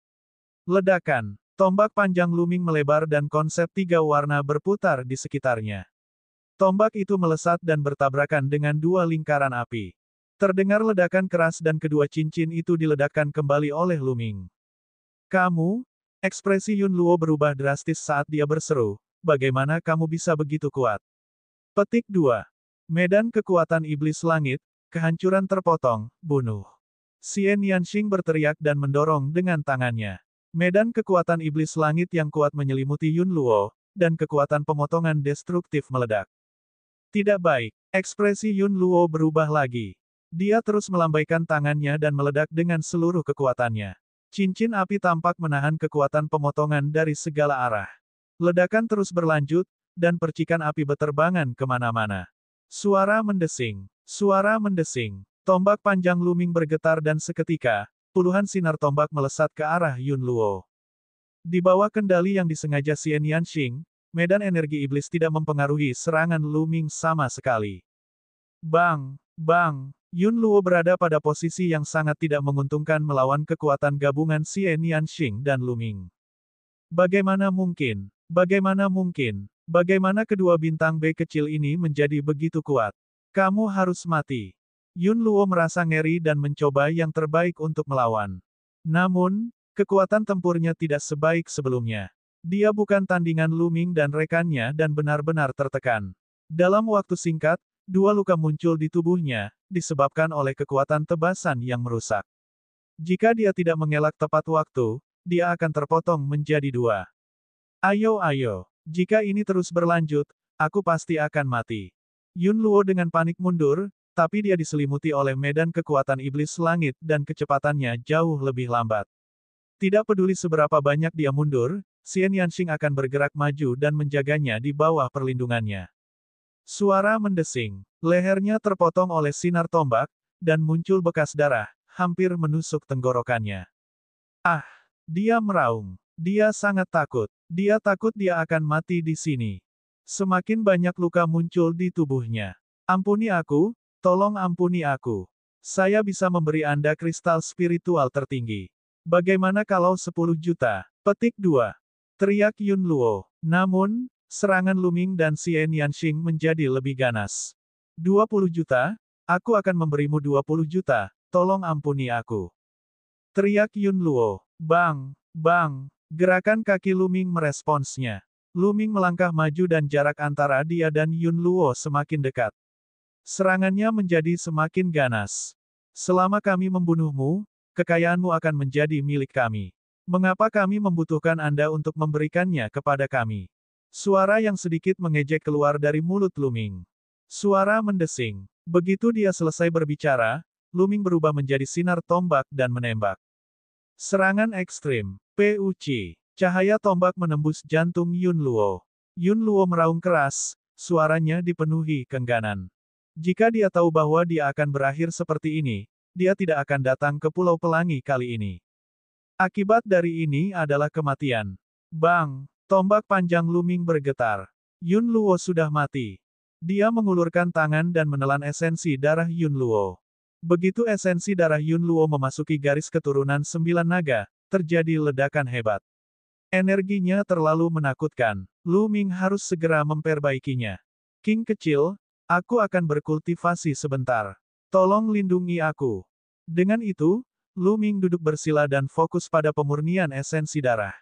Ledakan. Tombak panjang Luming melebar dan konsep tiga warna berputar di sekitarnya. Tombak itu melesat dan bertabrakan dengan dua lingkaran api. Terdengar ledakan keras dan kedua cincin itu diledakkan kembali oleh Luming. Kamu? Ekspresi Yun Luo berubah drastis saat dia berseru, bagaimana kamu bisa begitu kuat? Petik 2. Medan kekuatan iblis langit, kehancuran terpotong, bunuh. Xian Yanxing berteriak dan mendorong dengan tangannya. Medan kekuatan iblis langit yang kuat menyelimuti Yun Luo, dan kekuatan pemotongan destruktif meledak. Tidak baik. Ekspresi Yun Luo berubah lagi. Dia terus melambaikan tangannya dan meledak dengan seluruh kekuatannya. Cincin api tampak menahan kekuatan pemotongan dari segala arah. Ledakan terus berlanjut, dan percikan api beterbangan kemana-mana. Suara mendesing. Suara mendesing. Tombak panjang Luming bergetar dan seketika, puluhan sinar tombak melesat ke arah Yun Luo. Di bawah kendali yang disengaja Xian Yanxing, medan energi iblis tidak mempengaruhi serangan Luming sama sekali. Bang! Bang! Yun Luo berada pada posisi yang sangat tidak menguntungkan melawan kekuatan gabungan Xian Yanxing dan Luming. Bagaimana mungkin? Bagaimana mungkin? Bagaimana kedua bintang B kecil ini menjadi begitu kuat? Kamu harus mati. Yun Luo merasa ngeri dan mencoba yang terbaik untuk melawan. Namun, kekuatan tempurnya tidak sebaik sebelumnya. Dia bukan tandingan Luming dan rekannya dan benar-benar tertekan. Dalam waktu singkat, dua luka muncul di tubuhnya, disebabkan oleh kekuatan tebasan yang merusak. Jika dia tidak mengelak tepat waktu, dia akan terpotong menjadi dua. Ayo, jika ini terus berlanjut, aku pasti akan mati. Yun Luo dengan panik mundur, tapi dia diselimuti oleh medan kekuatan iblis langit dan kecepatannya jauh lebih lambat. Tidak peduli seberapa banyak dia mundur, Xian Yanxing akan bergerak maju dan menjaganya di bawah perlindungannya. Suara mendesing. Lehernya terpotong oleh sinar tombak, dan muncul bekas darah, hampir menusuk tenggorokannya. Ah! Dia meraung. Dia sangat takut. Dia takut dia akan mati di sini. Semakin banyak luka muncul di tubuhnya. Ampuni aku, tolong ampuni aku. Saya bisa memberi Anda kristal spiritual tertinggi. Bagaimana kalau 10 juta? Petik 2. Teriak Yun Luo. Namun, serangan Luming dan Xian Yanxing menjadi lebih ganas. 20 juta? Aku akan memberimu 20 juta, tolong ampuni aku. Teriak Yun Luo. Bang! Bang! Gerakan kaki Luming meresponsnya. Luming melangkah maju dan jarak antara dia dan Yun Luo semakin dekat. Serangannya menjadi semakin ganas. Selama kami membunuhmu, kekayaanmu akan menjadi milik kami. Mengapa kami membutuhkan Anda untuk memberikannya kepada kami? Suara yang sedikit mengejek keluar dari mulut Luming. Suara mendesing. Begitu dia selesai berbicara, Luming berubah menjadi sinar tombak dan menembak. Serangan ekstrim. PUC. Cahaya tombak menembus jantung Yun Luo. Yun Luo meraung keras, suaranya dipenuhi keengganan. Jika dia tahu bahwa dia akan berakhir seperti ini, dia tidak akan datang ke Pulau Pelangi kali ini. Akibat dari ini adalah kematian. Bang! Tombak panjang Luming bergetar. Yun Luo sudah mati. Dia mengulurkan tangan dan menelan esensi darah Yun Luo. Begitu esensi darah Yun Luo memasuki garis keturunan 9 naga, terjadi ledakan hebat. Energinya terlalu menakutkan. Luming harus segera memperbaikinya. King kecil, aku akan berkultivasi sebentar. Tolong lindungi aku. Dengan itu, Luming duduk bersila dan fokus pada pemurnian esensi darah.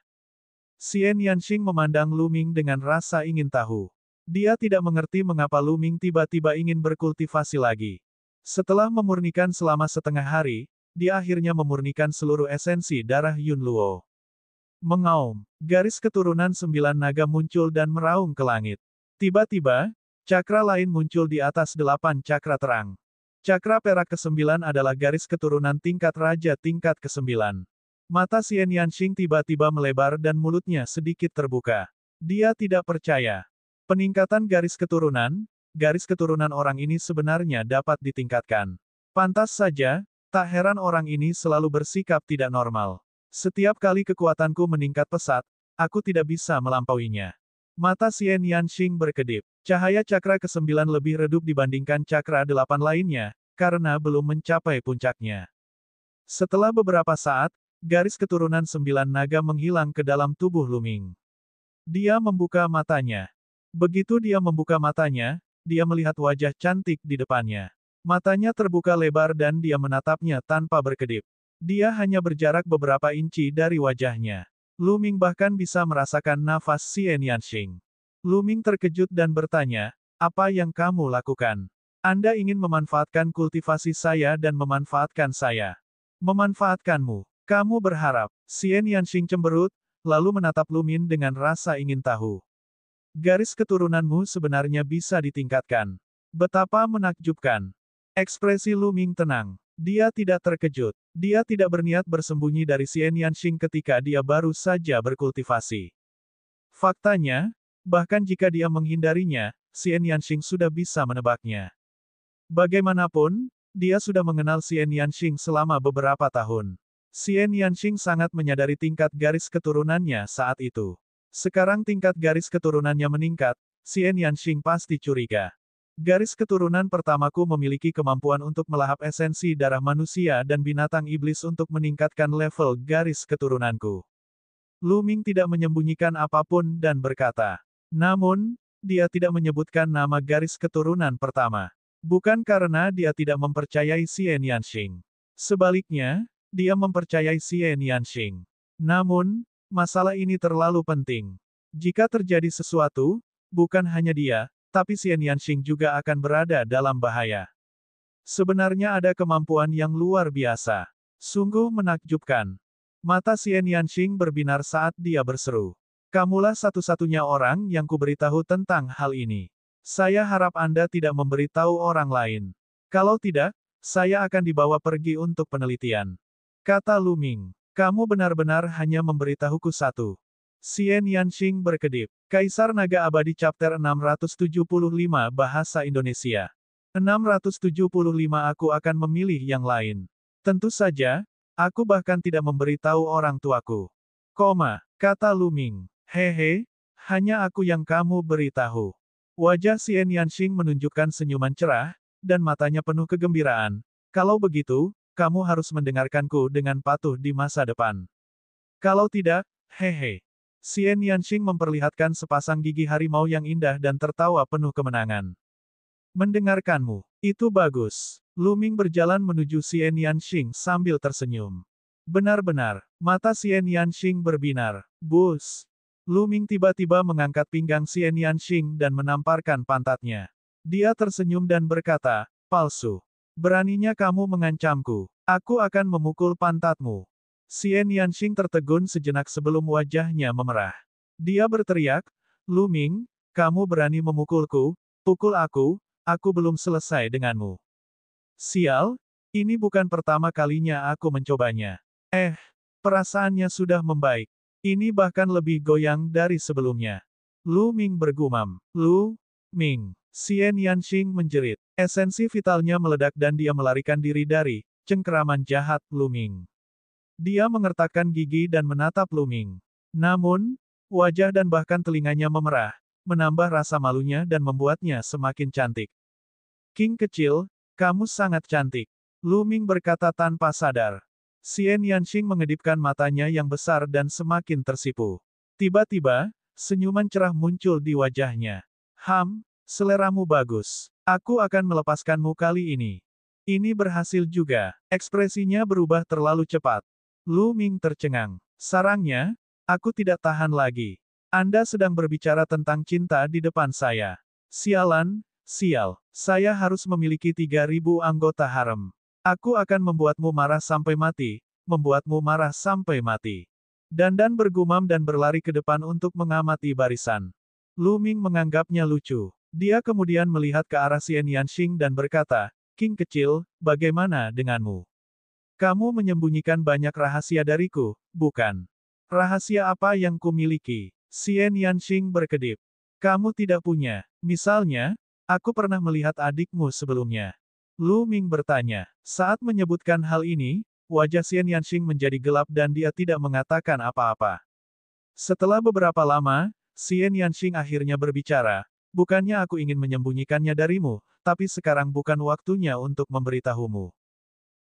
Xian Yanxing memandang Luming dengan rasa ingin tahu. Dia tidak mengerti mengapa Luming tiba-tiba ingin berkultivasi lagi. Setelah memurnikan selama setengah hari, dia akhirnya memurnikan seluruh esensi darah Yun Luo. Mengaum, garis keturunan 9 naga muncul dan meraung ke langit. Tiba-tiba, cakra lain muncul di atas 8 cakra terang. Cakra perak ke-9 adalah garis keturunan tingkat raja tingkat ke-9. Mata Xian Yanxing tiba-tiba melebar dan mulutnya sedikit terbuka. Dia tidak percaya. Peningkatan garis keturunan orang ini sebenarnya dapat ditingkatkan. Pantas saja, tak heran orang ini selalu bersikap tidak normal. Setiap kali kekuatanku meningkat pesat, aku tidak bisa melampauinya. Mata Xian Yanxing berkedip. Cahaya cakra ke-9 lebih redup dibandingkan cakra 8 lainnya, karena belum mencapai puncaknya. Setelah beberapa saat, garis keturunan 9 naga menghilang ke dalam tubuh Lu Ming. Dia membuka matanya. Begitu dia membuka matanya, dia melihat wajah cantik di depannya. Matanya terbuka lebar dan dia menatapnya tanpa berkedip. Dia hanya berjarak beberapa inci dari wajahnya. Lu Ming bahkan bisa merasakan nafas Xian Yanxing. Lu Ming terkejut dan bertanya, apa yang kamu lakukan? Anda ingin memanfaatkan kultivasi saya dan memanfaatkan saya. Memanfaatkanmu. Kamu berharap. Xian Yanxing cemberut, lalu menatap Lu Ming dengan rasa ingin tahu. Garis keturunanmu sebenarnya bisa ditingkatkan. Betapa menakjubkan. Ekspresi Lu Ming tenang. Dia tidak terkejut. Dia tidak berniat bersembunyi dari Xian Yanxing ketika dia baru saja berkultivasi. Faktanya, bahkan jika dia menghindarinya, Xian Yanxing sudah bisa menebaknya. Bagaimanapun, dia sudah mengenal Xian Yanxing selama beberapa tahun. Xian Yanxing sangat menyadari tingkat garis keturunannya saat itu. Sekarang tingkat garis keturunannya meningkat, Xian Yanxing pasti curiga. Garis keturunan pertamaku memiliki kemampuan untuk melahap esensi darah manusia dan binatang iblis untuk meningkatkan level garis keturunanku. Lu Ming tidak menyembunyikan apapun dan berkata. Namun, dia tidak menyebutkan nama garis keturunan pertama. Bukan karena dia tidak mempercayai Xian Yanxing. Sebaliknya, dia mempercayai Xian Yanxing. Namun, masalah ini terlalu penting. Jika terjadi sesuatu, bukan hanya dia, tapi Xian Yanxing juga akan berada dalam bahaya. Sebenarnya ada kemampuan yang luar biasa. Sungguh menakjubkan. Mata Xian Yanxing berbinar saat dia berseru. Kamulah satu-satunya orang yang kuberitahu tentang hal ini. Saya harap Anda tidak memberitahu orang lain. Kalau tidak, saya akan dibawa pergi untuk penelitian. Kata Lu Ming. Kamu benar-benar hanya memberitahuku satu. Xian Yanxing berkedip. Kaisar Naga Abadi Chapter 675 Bahasa Indonesia. 675 Aku akan memilih yang lain. Tentu saja, aku bahkan tidak memberitahu orang tuaku. Kata Lu Ming. Hehe, hanya aku yang kamu beritahu. Wajah Xian Yanxing menunjukkan senyuman cerah, dan matanya penuh kegembiraan. Kalau begitu, kamu harus mendengarkanku dengan patuh di masa depan. Kalau tidak, hehe. Xian Yanxing memperlihatkan sepasang gigi harimau yang indah dan tertawa penuh kemenangan. Mendengarkanmu. Itu bagus. Lu Ming berjalan menuju Xian Yanxing sambil tersenyum. Benar-benar, mata Xian Yanxing berbinar. Bus. Lu Ming tiba-tiba mengangkat pinggang Xian Yanxing dan menamparkan pantatnya. Dia tersenyum dan berkata, palsu. Beraninya kamu mengancamku. Aku akan memukul pantatmu. Xian Yanxing tertegun sejenak sebelum wajahnya memerah. Dia berteriak, Lu Ming, kamu berani memukulku, pukul aku belum selesai denganmu. Sial, ini bukan pertama kalinya aku mencobanya. Perasaannya sudah membaik. Ini bahkan lebih goyang dari sebelumnya. Lu Ming bergumam. Lu Ming. Xian Yanxing menjerit. Esensi vitalnya meledak dan dia melarikan diri dari cengkeraman jahat Lu Ming. Dia mengertakkan gigi dan menatap Lu Ming. Namun, wajah dan bahkan telinganya memerah, menambah rasa malunya dan membuatnya semakin cantik. King kecil, kamu sangat cantik. Lu Ming berkata tanpa sadar. Xian Yanxing mengedipkan matanya yang besar dan semakin tersipu. Tiba-tiba, senyuman cerah muncul di wajahnya. Seleramu bagus. Aku akan melepaskanmu kali ini. Ini berhasil juga. Ekspresinya berubah terlalu cepat. Lu Ming tercengang. Sarangnya, aku tidak tahan lagi. Anda sedang berbicara tentang cinta di depan saya. Sialan, sial. Saya harus memiliki 3.000 anggota harem. Aku akan membuatmu marah sampai mati, membuatmu marah sampai mati. Dandan bergumam dan berlari ke depan untuk mengamati barisan. Lu Ming menganggapnya lucu. Dia kemudian melihat ke arah Xian Yanxing dan berkata, King kecil, bagaimana denganmu? Kamu menyembunyikan banyak rahasia dariku, bukan? Rahasia apa yang kumiliki? Xian Yanxing berkedip. Kamu tidak punya. Misalnya, aku pernah melihat adikmu sebelumnya. Lu Ming bertanya. Saat menyebutkan hal ini, wajah Xian Yanxing menjadi gelap dan dia tidak mengatakan apa-apa. Setelah beberapa lama, Xian Yanxing akhirnya berbicara. Bukannya aku ingin menyembunyikannya darimu, tapi sekarang bukan waktunya untuk memberitahumu.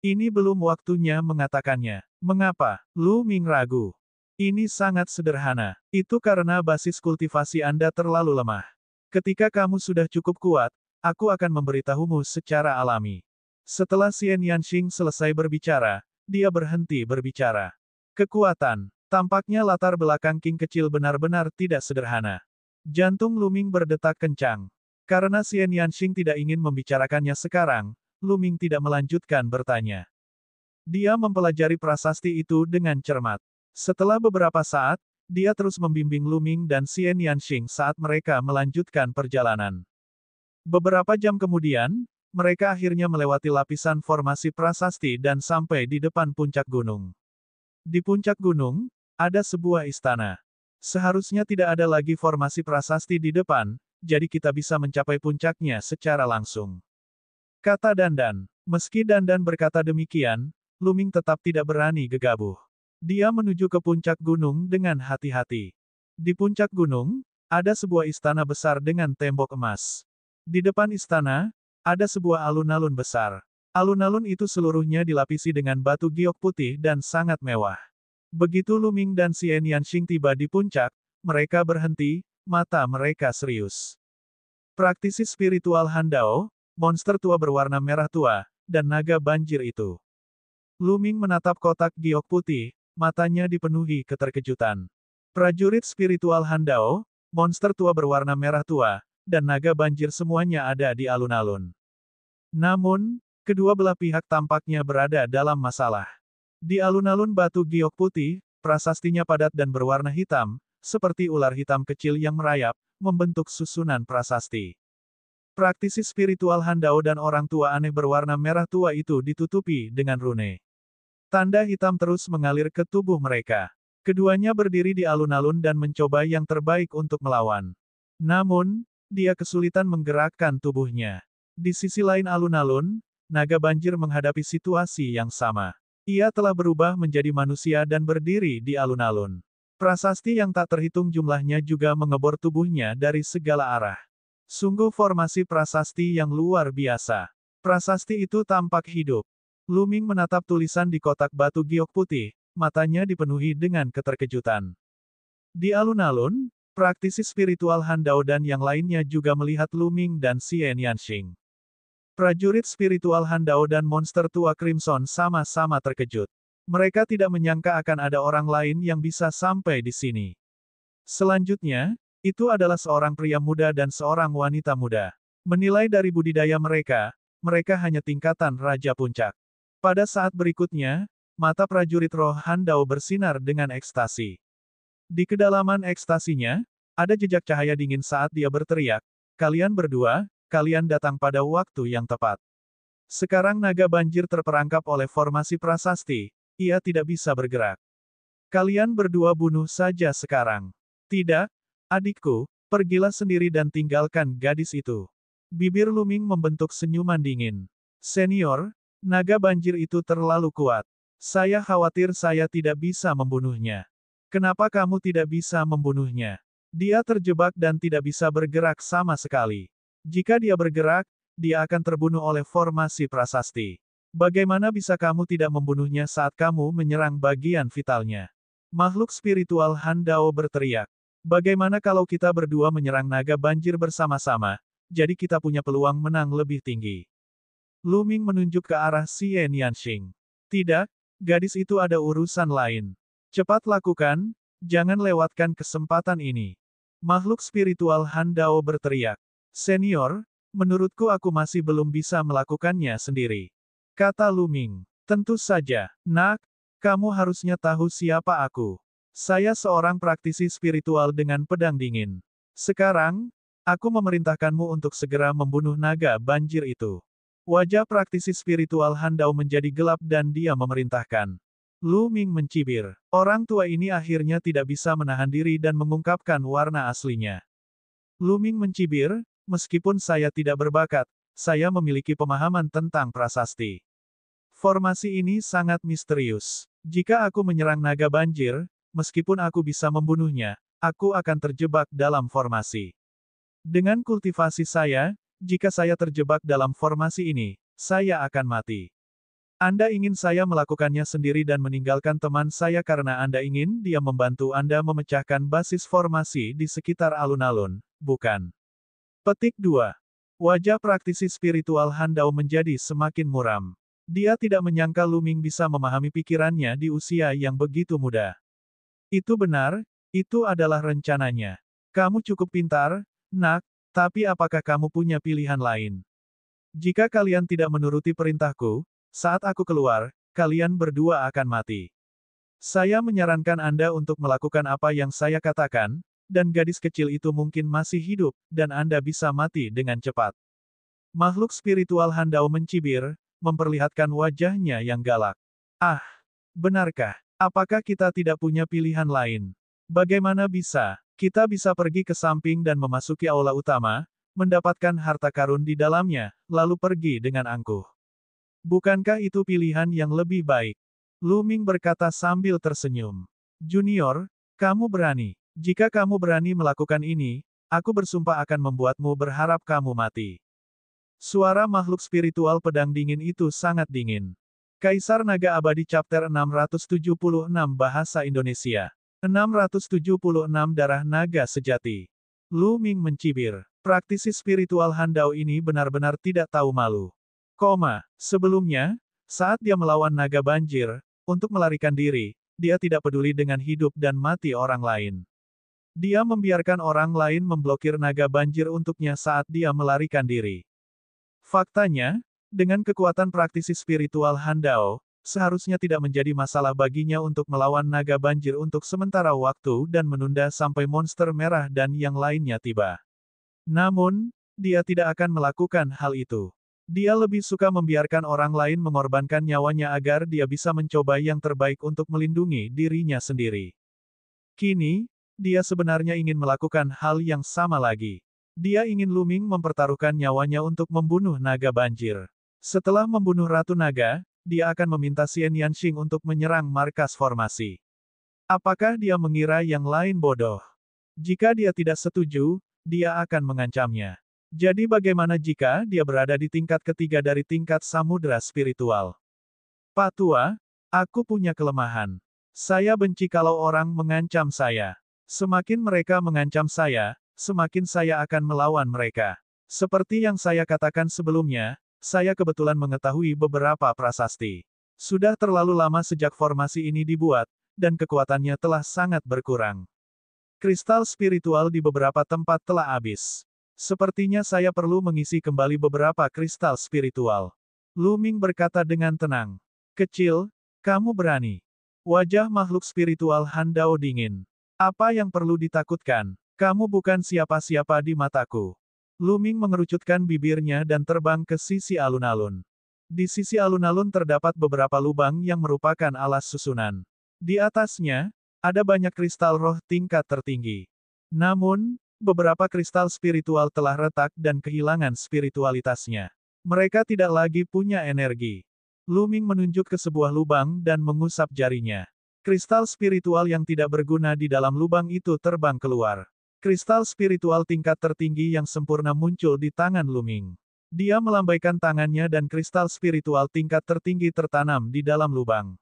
Ini belum waktunya mengatakannya. Mengapa? Lu Ming ragu. Ini sangat sederhana. Itu karena basis kultivasi Anda terlalu lemah. Ketika kamu sudah cukup kuat, aku akan memberitahumu secara alami. Setelah Xian Yanxing selesai berbicara, dia berhenti berbicara. Kekuatan. Tampaknya latar belakang King kecil benar-benar tidak sederhana. Jantung Lu Ming berdetak kencang. Karena Xian Yanxing tidak ingin membicarakannya sekarang, Lu Ming tidak melanjutkan bertanya. Dia mempelajari prasasti itu dengan cermat. Setelah beberapa saat, dia terus membimbing Lu Ming dan Xian Yanxing saat mereka melanjutkan perjalanan. Beberapa jam kemudian, mereka akhirnya melewati lapisan formasi prasasti dan sampai di depan puncak gunung. Di puncak gunung, ada sebuah istana. Seharusnya tidak ada lagi formasi prasasti di depan, jadi kita bisa mencapai puncaknya secara langsung. Kata Dandan. Meski Dandan berkata demikian, Lu Ming tetap tidak berani gegabah. Dia menuju ke puncak gunung dengan hati-hati. Di puncak gunung, ada sebuah istana besar dengan tembok emas. Di depan istana, ada sebuah alun-alun besar. Alun-alun itu seluruhnya dilapisi dengan batu giok putih dan sangat mewah. Begitu Lu Ming dan Xian Yanxing tiba di puncak, mereka berhenti, mata mereka serius. Praktisi spiritual Handao, monster tua berwarna merah tua, dan naga banjir itu. Lu Ming menatap kotak giok putih, matanya dipenuhi keterkejutan. Prajurit spiritual Handao, monster tua berwarna merah tua, dan naga banjir semuanya ada di alun-alun. Namun, kedua belah pihak tampaknya berada dalam masalah. Di alun-alun batu giok putih, prasastinya padat dan berwarna hitam, seperti ular hitam kecil yang merayap, membentuk susunan prasasti. Praktisi spiritual Handao dan orang tua aneh berwarna merah tua itu ditutupi dengan rune. Tanda hitam terus mengalir ke tubuh mereka. Keduanya berdiri di alun-alun dan mencoba yang terbaik untuk melawan. Namun, dia kesulitan menggerakkan tubuhnya. Di sisi lain alun-alun, naga banjir menghadapi situasi yang sama. Ia telah berubah menjadi manusia dan berdiri di alun-alun. Prasasti yang tak terhitung jumlahnya juga mengebor tubuhnya dari segala arah. Sungguh formasi prasasti yang luar biasa. Prasasti itu tampak hidup. Lu Ming menatap tulisan di kotak batu giok putih, matanya dipenuhi dengan keterkejutan. Di alun-alun, praktisi spiritual Handao dan yang lainnya juga melihat Lu Ming dan Xian Yanxing. Prajurit spiritual Handao dan monster tua Crimson sama-sama terkejut. Mereka tidak menyangka akan ada orang lain yang bisa sampai di sini. Selanjutnya, itu adalah seorang pria muda dan seorang wanita muda. Menilai dari budidaya mereka, mereka hanya tingkatan Raja Puncak. Pada saat berikutnya, mata prajurit roh Handao bersinar dengan ekstasi. Di kedalaman ekstasinya, ada jejak cahaya dingin saat dia berteriak, "Kalian berdua, kalian datang pada waktu yang tepat." Sekarang naga banjir terperangkap oleh formasi prasasti, ia tidak bisa bergerak. "Kalian berdua bunuh saja sekarang." "Tidak, adikku, pergilah sendiri dan tinggalkan gadis itu." Bibir Lu Ming membentuk senyuman dingin. "Senior, naga banjir itu terlalu kuat. Saya khawatir saya tidak bisa membunuhnya." "Kenapa kamu tidak bisa membunuhnya? Dia terjebak dan tidak bisa bergerak sama sekali. Jika dia bergerak, dia akan terbunuh oleh formasi prasasti. Bagaimana bisa kamu tidak membunuhnya saat kamu menyerang bagian vitalnya?" Makhluk spiritual Handao berteriak. "Bagaimana kalau kita berdua menyerang naga banjir bersama-sama, jadi kita punya peluang menang lebih tinggi." Lu Ming menunjuk ke arah Xian Yanxing. "Tidak, gadis itu ada urusan lain. Cepat lakukan, jangan lewatkan kesempatan ini." Makhluk spiritual Handao berteriak. "Senior, menurutku aku masih belum bisa melakukannya sendiri," kata Lu Ming. "Tentu saja, nak, kamu harusnya tahu siapa aku. Saya seorang praktisi spiritual dengan pedang dingin. Sekarang, aku memerintahkanmu untuk segera membunuh naga banjir itu." Wajah praktisi spiritual Handao menjadi gelap dan dia memerintahkan. Lu Ming mencibir. Orang tua ini akhirnya tidak bisa menahan diri dan mengungkapkan warna aslinya. Lu Ming mencibir, "Meskipun saya tidak berbakat, saya memiliki pemahaman tentang prasasti. Formasi ini sangat misterius. Jika aku menyerang naga banjir, meskipun aku bisa membunuhnya, aku akan terjebak dalam formasi. Dengan kultivasi saya, jika saya terjebak dalam formasi ini, saya akan mati." Anda ingin saya melakukannya sendiri dan meninggalkan teman saya karena Anda ingin dia membantu Anda memecahkan basis formasi di sekitar alun-alun, bukan? Petik 2. Wajah praktisi spiritual Handao menjadi semakin muram. Dia tidak menyangka Lu Ming bisa memahami pikirannya di usia yang begitu muda. Itu benar, itu adalah rencananya. Kamu cukup pintar, nak, tapi apakah kamu punya pilihan lain? Jika kalian tidak menuruti perintahku, saat aku keluar, kalian berdua akan mati. Saya menyarankan Anda untuk melakukan apa yang saya katakan, dan gadis kecil itu mungkin masih hidup, dan Anda bisa mati dengan cepat. Makhluk spiritual Handao mencibir, memperlihatkan wajahnya yang galak. Ah, benarkah? Apakah kita tidak punya pilihan lain? Bagaimana bisa? Kita bisa pergi ke samping dan memasuki aula utama, mendapatkan harta karun di dalamnya, lalu pergi dengan angkuh. Bukankah itu pilihan yang lebih baik? Lu Ming berkata sambil tersenyum. Junior, kamu berani. Jika kamu berani melakukan ini, aku bersumpah akan membuatmu berharap kamu mati. Suara makhluk spiritual pedang dingin itu sangat dingin. Kaisar Naga Abadi Chapter 676 Bahasa Indonesia. 676 Darah Naga Sejati. Lu Ming mencibir. Praktisi spiritual Handao ini benar-benar tidak tahu malu. Sebelumnya, saat dia melawan naga banjir, untuk melarikan diri, dia tidak peduli dengan hidup dan mati orang lain. Dia membiarkan orang lain memblokir naga banjir untuknya saat dia melarikan diri. Faktanya, dengan kekuatan praktisi spiritual Handao, seharusnya tidak menjadi masalah baginya untuk melawan naga banjir untuk sementara waktu dan menunda sampai monster merah dan yang lainnya tiba. Namun, dia tidak akan melakukan hal itu. Dia lebih suka membiarkan orang lain mengorbankan nyawanya agar dia bisa mencoba yang terbaik untuk melindungi dirinya sendiri. Kini, dia sebenarnya ingin melakukan hal yang sama lagi. Dia ingin Lu Ming mempertaruhkan nyawanya untuk membunuh naga banjir. Setelah membunuh Ratu Naga, dia akan meminta Xian Yanxing untuk menyerang markas formasi. Apakah dia mengira yang lain bodoh? Jika dia tidak setuju, dia akan mengancamnya. Jadi bagaimana jika dia berada di tingkat ketiga dari tingkat samudera spiritual? Pak Tua, aku punya kelemahan. Saya benci kalau orang mengancam saya. Semakin mereka mengancam saya, semakin saya akan melawan mereka. Seperti yang saya katakan sebelumnya, saya kebetulan mengetahui beberapa prasasti. Sudah terlalu lama sejak formasi ini dibuat, dan kekuatannya telah sangat berkurang. Kristal spiritual di beberapa tempat telah habis. Sepertinya saya perlu mengisi kembali beberapa kristal spiritual. Lu Ming berkata dengan tenang. Kecil, kamu berani. Wajah makhluk spiritual Handao dingin. Apa yang perlu ditakutkan? Kamu bukan siapa-siapa di mataku. Lu Ming mengerucutkan bibirnya dan terbang ke sisi alun-alun. Di sisi alun-alun terdapat beberapa lubang yang merupakan alas susunan. Di atasnya, ada banyak kristal roh tingkat tertinggi. Namun, beberapa kristal spiritual telah retak dan kehilangan spiritualitasnya. Mereka tidak lagi punya energi. Lu Ming menunjuk ke sebuah lubang dan mengusap jarinya. Kristal spiritual yang tidak berguna di dalam lubang itu terbang keluar. Kristal spiritual tingkat tertinggi yang sempurna muncul di tangan Lu Ming. Dia melambaikan tangannya dan kristal spiritual tingkat tertinggi tertanam di dalam lubang.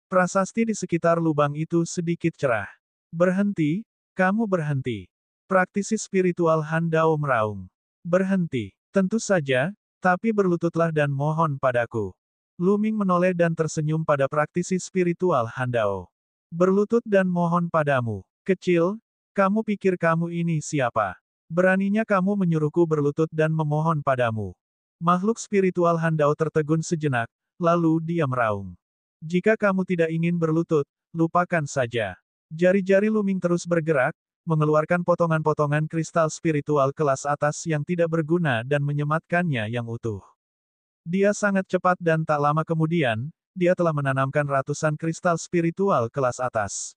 Prasasti di sekitar lubang itu sedikit cerah. Berhenti, kamu berhenti. Praktisi spiritual Handao meraung. Berhenti. Tentu saja, tapi berlututlah dan mohon padaku. Lu Ming menoleh dan tersenyum pada praktisi spiritual Handao. Berlutut dan mohon padamu. Kecil, kamu pikir kamu ini siapa? Beraninya kamu menyuruhku berlutut dan memohon padamu. Makhluk spiritual Handao tertegun sejenak, lalu dia meraung. Jika kamu tidak ingin berlutut, lupakan saja. Jari-jari Lu Ming terus bergerak, mengeluarkan potongan-potongan kristal spiritual kelas atas yang tidak berguna dan menyematkannya yang utuh. Dia sangat cepat dan tak lama kemudian, dia telah menanamkan ratusan kristal spiritual kelas atas.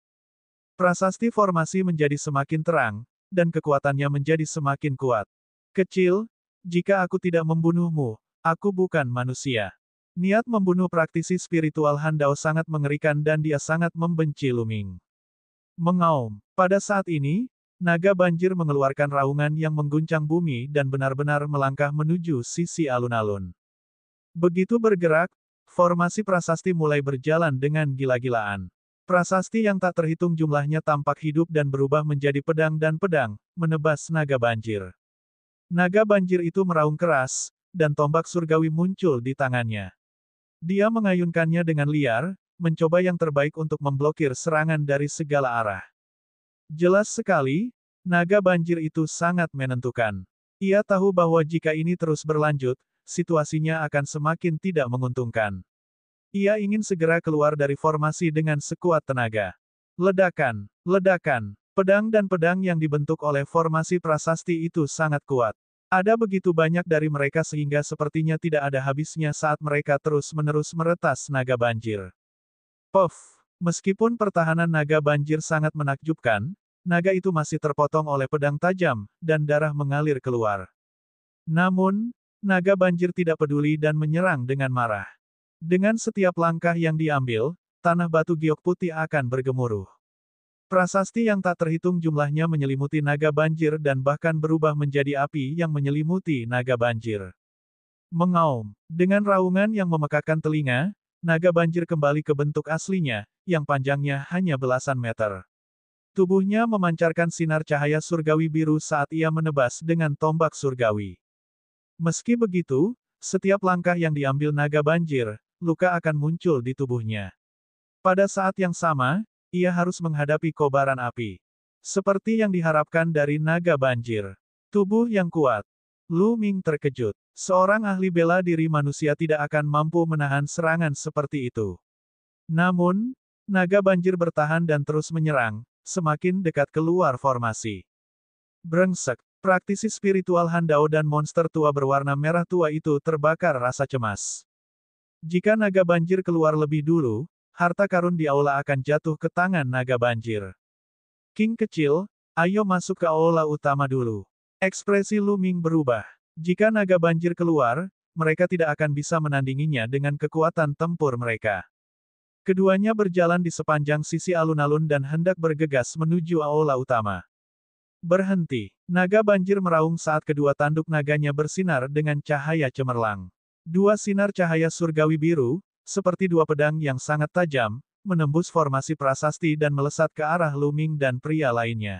Prasasti formasi menjadi semakin terang, dan kekuatannya menjadi semakin kuat. Kecil, jika aku tidak membunuhmu, aku bukan manusia. Niat membunuh praktisi spiritual Handao sangat mengerikan dan dia sangat membenci Lu Ming. Mengaum. Pada saat ini, naga banjir mengeluarkan raungan yang mengguncang bumi dan benar-benar melangkah menuju sisi alun-alun. Begitu bergerak, Formasi prasasti mulai berjalan dengan gila-gilaan. Prasasti yang tak terhitung jumlahnya tampak hidup dan berubah menjadi pedang dan pedang, menebas naga banjir. Naga banjir itu meraung keras, dan tombak surgawi muncul di tangannya. Dia mengayunkannya dengan liar, mencoba yang terbaik untuk memblokir serangan dari segala arah. Jelas sekali, naga banjir itu sangat menentukan. Ia tahu bahwa jika ini terus berlanjut, situasinya akan semakin tidak menguntungkan. Ia ingin segera keluar dari formasi dengan sekuat tenaga. Ledakan, ledakan, pedang dan pedang yang dibentuk oleh formasi prasasti itu sangat kuat. Ada begitu banyak dari mereka sehingga sepertinya tidak ada habisnya saat mereka terus-menerus meretas naga banjir. Puff! Meskipun pertahanan naga banjir sangat menakjubkan, naga itu masih terpotong oleh pedang tajam, dan darah mengalir keluar. Namun, naga banjir tidak peduli dan menyerang dengan marah. Dengan setiap langkah yang diambil, tanah batu giok putih akan bergemuruh. Prasasti yang tak terhitung jumlahnya menyelimuti naga banjir dan bahkan berubah menjadi api yang menyelimuti naga banjir. Mengaum. Dengan raungan yang memekakkan telinga, naga banjir kembali ke bentuk aslinya, yang panjangnya hanya belasan meter. Tubuhnya memancarkan sinar cahaya surgawi biru saat ia menebas dengan tombak surgawi. Meski begitu, setiap langkah yang diambil naga banjir, luka akan muncul di tubuhnya. Pada saat yang sama, ia harus menghadapi kobaran api. Seperti yang diharapkan dari naga banjir. Tubuh yang kuat. Lu Ming terkejut. Seorang ahli bela diri manusia tidak akan mampu menahan serangan seperti itu. Namun, naga banjir bertahan dan terus menyerang, semakin dekat keluar formasi. Brengsek. Praktisi spiritual Handao dan monster tua berwarna merah tua itu terbakar rasa cemas. Jika naga banjir keluar lebih dulu, harta karun di aula akan jatuh ke tangan naga banjir. King kecil, ayo masuk ke aula utama dulu. Ekspresi Lu Ming berubah. Jika naga banjir keluar, mereka tidak akan bisa menandinginya dengan kekuatan tempur mereka. Keduanya berjalan di sepanjang sisi alun-alun dan hendak bergegas menuju aula utama. Berhenti. Naga banjir meraung saat kedua tanduk naganya bersinar dengan cahaya cemerlang. Dua sinar cahaya surgawi biru, seperti dua pedang yang sangat tajam, menembus formasi prasasti dan melesat ke arah Lu Ming dan pria lainnya.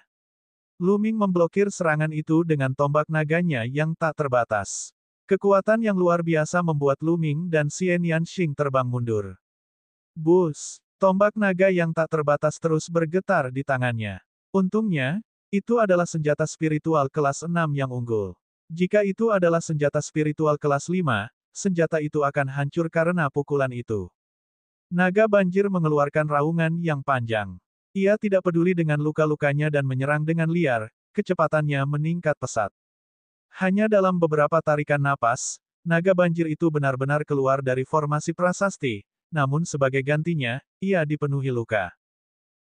Lu Ming memblokir serangan itu dengan tombak naganya yang tak terbatas. Kekuatan yang luar biasa membuat Lu Ming dan Xian Yanxing terbang mundur. Bus! Tombak naga yang tak terbatas terus bergetar di tangannya. Untungnya, itu adalah senjata spiritual kelas 6 yang unggul. Jika itu adalah senjata spiritual kelas 5, senjata itu akan hancur karena pukulan itu. Naga banjir mengeluarkan raungan yang panjang. Ia tidak peduli dengan luka-lukanya dan menyerang dengan liar, kecepatannya meningkat pesat. Hanya dalam beberapa tarikan napas, naga banjir itu benar-benar keluar dari formasi prasasti, namun sebagai gantinya, ia dipenuhi luka.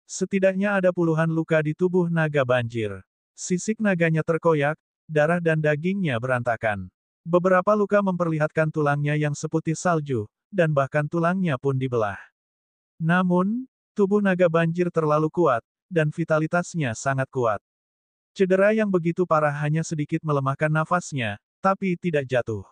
Setidaknya ada puluhan luka di tubuh naga banjir. Sisik naganya terkoyak, darah dan dagingnya berantakan. Beberapa luka memperlihatkan tulangnya yang seputih salju, dan bahkan tulangnya pun dibelah. Namun, tubuh naga banjir terlalu kuat, dan vitalitasnya sangat kuat. Cedera yang begitu parah hanya sedikit melemahkan nafasnya, tapi tidak jatuh.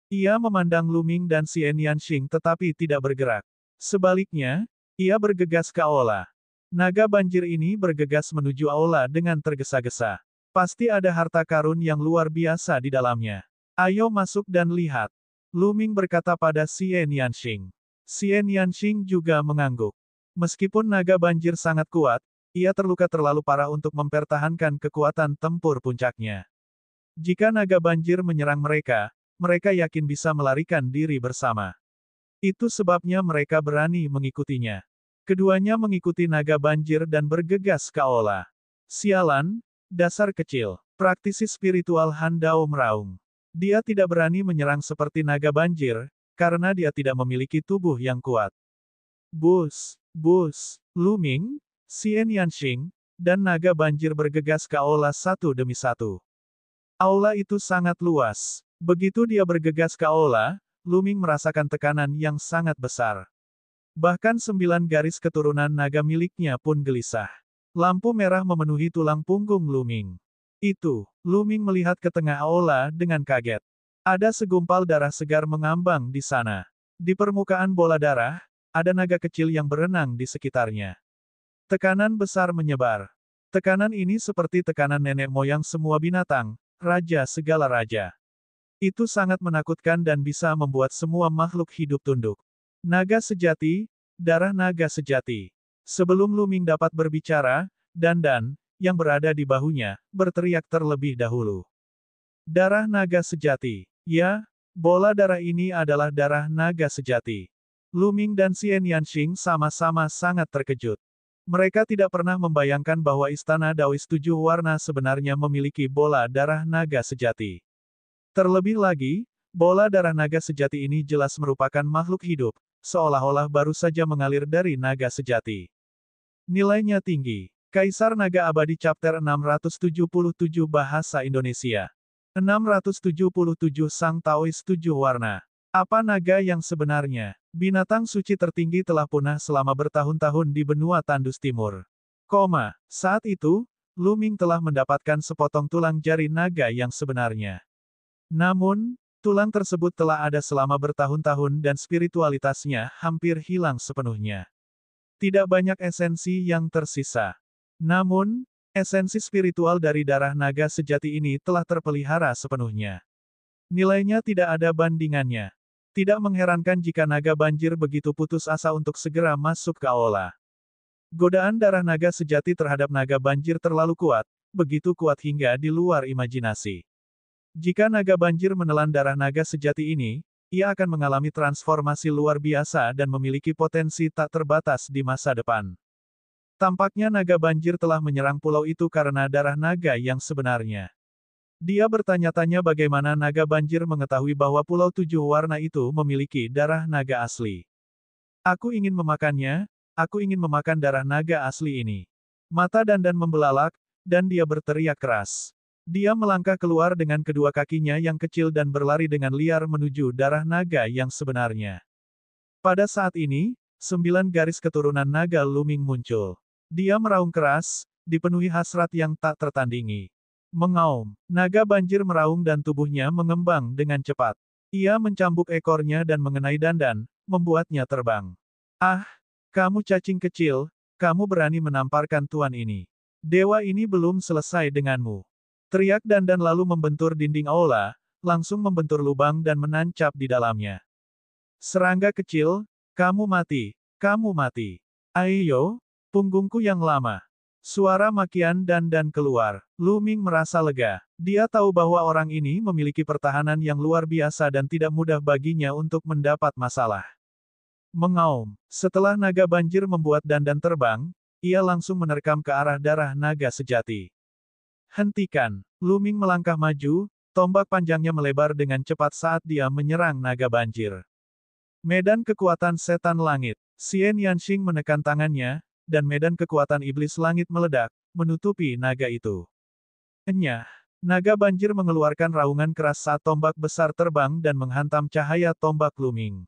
Ia memandang Lu Ming dan Xian Yanxing tetapi tidak bergerak. Sebaliknya, ia bergegas ke aula. Naga banjir ini bergegas menuju aula dengan tergesa-gesa. Pasti ada harta karun yang luar biasa di dalamnya. Ayo masuk dan lihat. Lu Ming berkata pada Xian Yanxing. Xian Yanxing juga mengangguk. Meskipun naga banjir sangat kuat, ia terluka terlalu parah untuk mempertahankan kekuatan tempur puncaknya. Jika naga banjir menyerang mereka, mereka yakin bisa melarikan diri bersama. Itu sebabnya mereka berani mengikutinya. Keduanya mengikuti naga banjir dan bergegas ke aula. Sialan, dasar kecil. Praktisi spiritual Handao meraung. Dia tidak berani menyerang seperti naga banjir, karena dia tidak memiliki tubuh yang kuat. Bus! Lu Ming, Xian Yanxing, dan naga banjir bergegas ke aula satu demi satu. Aula itu sangat luas. Begitu dia bergegas ke aula, Lu Ming merasakan tekanan yang sangat besar. Bahkan 9 garis keturunan naga miliknya pun gelisah. Lampu merah memenuhi tulang punggung Lu Ming. Lu Ming melihat ke tengah aula dengan kaget. Ada segumpal darah segar mengambang di sana. Di permukaan bola darah, ada naga kecil yang berenang di sekitarnya. Tekanan besar menyebar. Tekanan ini seperti tekanan nenek moyang semua binatang, raja segala raja. Itu sangat menakutkan dan bisa membuat semua makhluk hidup tunduk. Naga sejati, darah naga sejati. Sebelum Lu Ming dapat berbicara, Dan, yang berada di bahunya, berteriak terlebih dahulu. Darah naga sejati. Ya, bola darah ini adalah darah naga sejati. Lu Ming dan Xian Yanxing sama-sama sangat terkejut. Mereka tidak pernah membayangkan bahwa Istana Daois Tujuh Warna sebenarnya memiliki bola darah naga sejati. Terlebih lagi, bola darah naga sejati ini jelas merupakan makhluk hidup, seolah-olah baru saja mengalir dari naga sejati. Nilainya tinggi. Kaisar Naga Abadi Chapter 677 Bahasa Indonesia. 677 Sang Taois Tujuh Warna. Apa naga yang sebenarnya? Binatang suci tertinggi telah punah selama bertahun-tahun di benua Tandus Timur. Saat itu, Lu Ming telah mendapatkan sepotong tulang jari naga yang sebenarnya. Namun, tulang tersebut telah ada selama bertahun-tahun dan spiritualitasnya hampir hilang sepenuhnya. Tidak banyak esensi yang tersisa. Namun, esensi spiritual dari darah naga sejati ini telah terpelihara sepenuhnya. Nilainya tidak ada bandingannya. Tidak mengherankan jika naga banjir begitu putus asa untuk segera masuk ke aula. Godaan darah naga sejati terhadap naga banjir terlalu kuat, begitu kuat hingga di luar imajinasi. Jika naga banjir menelan darah naga sejati ini, ia akan mengalami transformasi luar biasa dan memiliki potensi tak terbatas di masa depan. Tampaknya naga banjir telah menyerang pulau itu karena darah naga yang sebenarnya. Dia bertanya-tanya bagaimana naga banjir mengetahui bahwa pulau tujuh warna itu memiliki darah naga asli. Aku ingin memakannya, aku ingin memakan darah naga asli ini. Mata Dan membelalak, dan dia berteriak keras. Dia melangkah keluar dengan kedua kakinya yang kecil dan berlari dengan liar menuju darah naga yang sebenarnya. Pada saat ini, 9 garis keturunan naga Lu Ming muncul. Dia meraung keras, dipenuhi hasrat yang tak tertandingi. Mengaum, naga banjir meraung dan tubuhnya mengembang dengan cepat. Ia mencambuk ekornya dan mengenai Dan, membuatnya terbang. Ah, kamu cacing kecil, kamu berani menamparkan tuan ini. Dewa ini belum selesai denganmu. Teriak Dan lalu membentur dinding aula, langsung membentur lubang dan menancap di dalamnya. Serangga kecil, kamu mati, kamu mati. Ayo, punggungku yang lama. Suara makian Dan keluar. Lu Ming merasa lega. Dia tahu bahwa orang ini memiliki pertahanan yang luar biasa dan tidak mudah baginya untuk mendapat masalah. Mengaum. Setelah naga banjir membuat Dan terbang, ia langsung menerkam ke arah darah naga sejati. Hentikan. Lu Ming melangkah maju, tombak panjangnya melebar dengan cepat saat dia menyerang naga banjir. Medan kekuatan setan langit. Xian Yanxing menekan tangannya, dan medan kekuatan iblis langit meledak, menutupi naga itu. Enyah. Naga banjir mengeluarkan raungan keras saat tombak besar terbang dan menghantam cahaya tombak Lu Ming.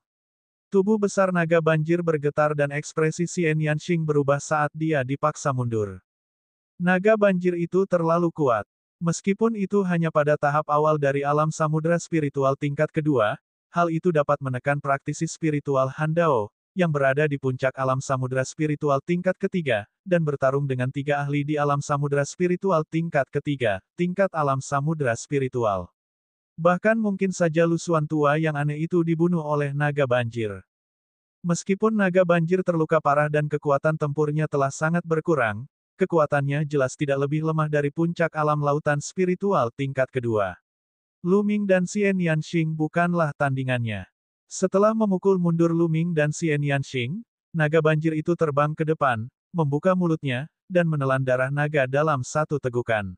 Tubuh besar naga banjir bergetar dan ekspresi Xian Yanxing berubah saat dia dipaksa mundur. Naga banjir itu terlalu kuat. Meskipun itu hanya pada tahap awal dari alam samudera spiritual tingkat kedua, hal itu dapat menekan praktisi spiritual Handao, yang berada di puncak alam samudera spiritual tingkat ketiga, dan bertarung dengan 3 ahli di alam samudera spiritual tingkat ketiga, tingkat alam samudera spiritual. Bahkan mungkin saja lusuan tua yang aneh itu dibunuh oleh naga banjir. Meskipun naga banjir terluka parah dan kekuatan tempurnya telah sangat berkurang, kekuatannya jelas tidak lebih lemah dari puncak alam lautan spiritual tingkat kedua. Lu Ming dan Xian Yanxing bukanlah tandingannya. Setelah memukul mundur Lu Ming dan Xian Yanxing, naga banjir itu terbang ke depan, membuka mulutnya, dan menelan darah naga dalam satu tegukan.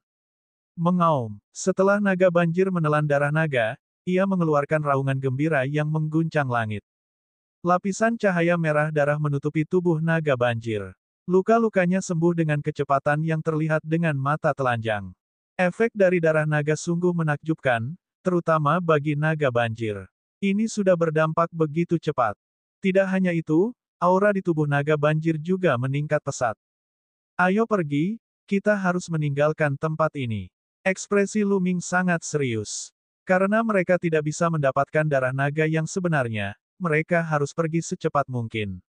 Mengaum. Setelah naga banjir menelan darah naga, ia mengeluarkan raungan gembira yang mengguncang langit. Lapisan cahaya merah darah menutupi tubuh naga banjir. Luka-lukanya sembuh dengan kecepatan yang terlihat dengan mata telanjang. Efek dari darah naga sungguh menakjubkan, terutama bagi naga banjir. Ini sudah berdampak begitu cepat. Tidak hanya itu, aura di tubuh naga banjir juga meningkat pesat. Ayo pergi, kita harus meninggalkan tempat ini. Ekspresi Lu Ming sangat serius. Karena mereka tidak bisa mendapatkan darah naga yang sebenarnya, mereka harus pergi secepat mungkin.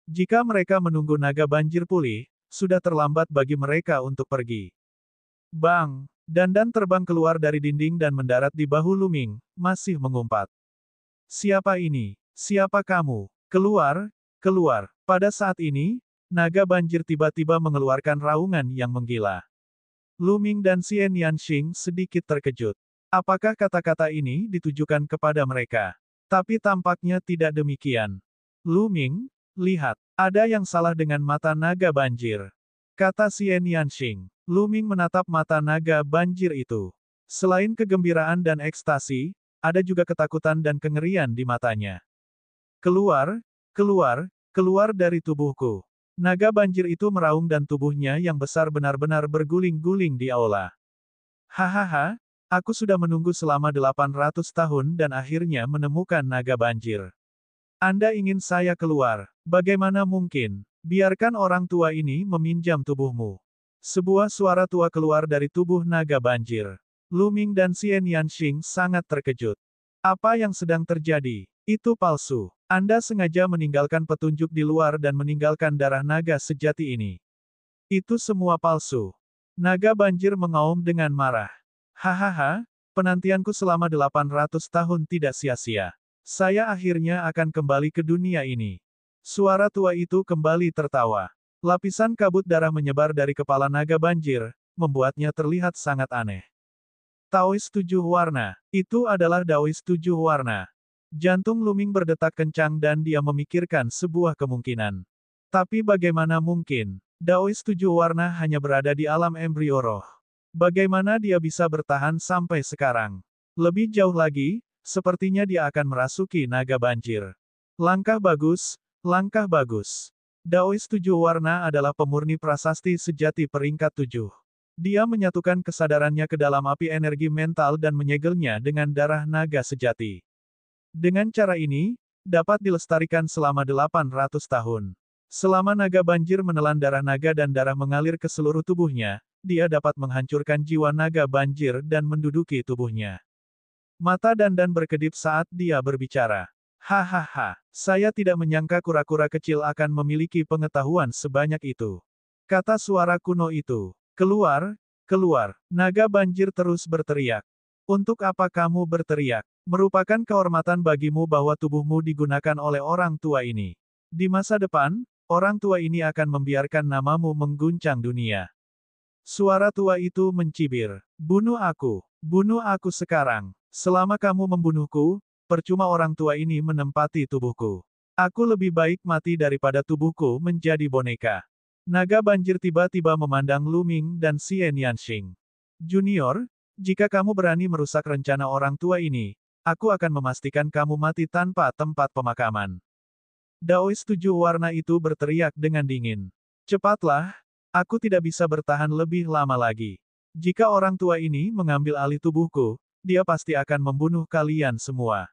Jika mereka menunggu naga banjir pulih, sudah terlambat bagi mereka untuk pergi. Bang! Dandan terbang keluar dari dinding dan mendarat di bahu Luming, masih mengumpat. Siapa ini? Siapa kamu? Keluar! Keluar! Pada saat ini, naga banjir tiba-tiba mengeluarkan raungan yang menggila. Luming dan Xian Yanxing sedikit terkejut. Apakah kata-kata ini ditujukan kepada mereka? Tapi tampaknya tidak demikian. Luming, lihat, ada yang salah dengan mata naga banjir. Kata Xian Yanxing. Luming menatap mata naga banjir itu. Selain kegembiraan dan ekstasi, ada juga ketakutan dan kengerian di matanya. Keluar, keluar, keluar dari tubuhku. Naga banjir itu meraung dan tubuhnya yang besar benar-benar berguling-guling di aula. Hahaha, aku sudah menunggu selama 800 tahun dan akhirnya menemukan naga banjir. Anda ingin saya keluar? Bagaimana mungkin? Biarkan orang tua ini meminjam tubuhmu. Sebuah suara tua keluar dari tubuh naga banjir. Luming dan Xian Yanxing sangat terkejut. Apa yang sedang terjadi? Itu palsu. Anda sengaja meninggalkan petunjuk di luar dan meninggalkan darah naga sejati ini. Itu semua palsu. Naga banjir mengaum dengan marah. Hahaha, penantianku selama 800 tahun tidak sia-sia. Saya akhirnya akan kembali ke dunia ini. Suara tua itu kembali tertawa. Lapisan kabut darah menyebar dari kepala naga banjir, membuatnya terlihat sangat aneh. Taois 7 warna. Itu adalah Daois 7 warna. Jantung Luming berdetak kencang dan dia memikirkan sebuah kemungkinan. Tapi bagaimana mungkin? Daois 7 warna hanya berada di alam embrio roh. Bagaimana dia bisa bertahan sampai sekarang? Lebih jauh lagi, sepertinya dia akan merasuki naga banjir. Langkah bagus, langkah bagus. Daois 7 warna adalah pemurni prasasti sejati peringkat 7. Dia menyatukan kesadarannya ke dalam api energi mental dan menyegelnya dengan darah naga sejati. Dengan cara ini, dapat dilestarikan selama 800 tahun. Selama naga banjir menelan darah naga dan darah mengalir ke seluruh tubuhnya, dia dapat menghancurkan jiwa naga banjir dan menduduki tubuhnya. Mata Dandan berkedip saat dia berbicara. Hahaha, saya tidak menyangka kura-kura kecil akan memiliki pengetahuan sebanyak itu. Kata suara kuno itu. Keluar, keluar. Naga banjir terus berteriak. Untuk apa kamu berteriak? Merupakan kehormatan bagimu bahwa tubuhmu digunakan oleh orang tua ini. Di masa depan, orang tua ini akan membiarkan namamu mengguncang dunia. Suara tua itu mencibir. Bunuh aku sekarang. Selama kamu membunuhku, percuma orang tua ini menempati tubuhku. Aku lebih baik mati daripada tubuhku menjadi boneka. Naga banjir tiba-tiba memandang Luming dan Xian Yanxing. Junior, jika kamu berani merusak rencana orang tua ini, aku akan memastikan kamu mati tanpa tempat pemakaman. Daois 7 warna itu berteriak dengan dingin. Cepatlah, aku tidak bisa bertahan lebih lama lagi. Jika orang tua ini mengambil alih tubuhku, dia pasti akan membunuh kalian semua.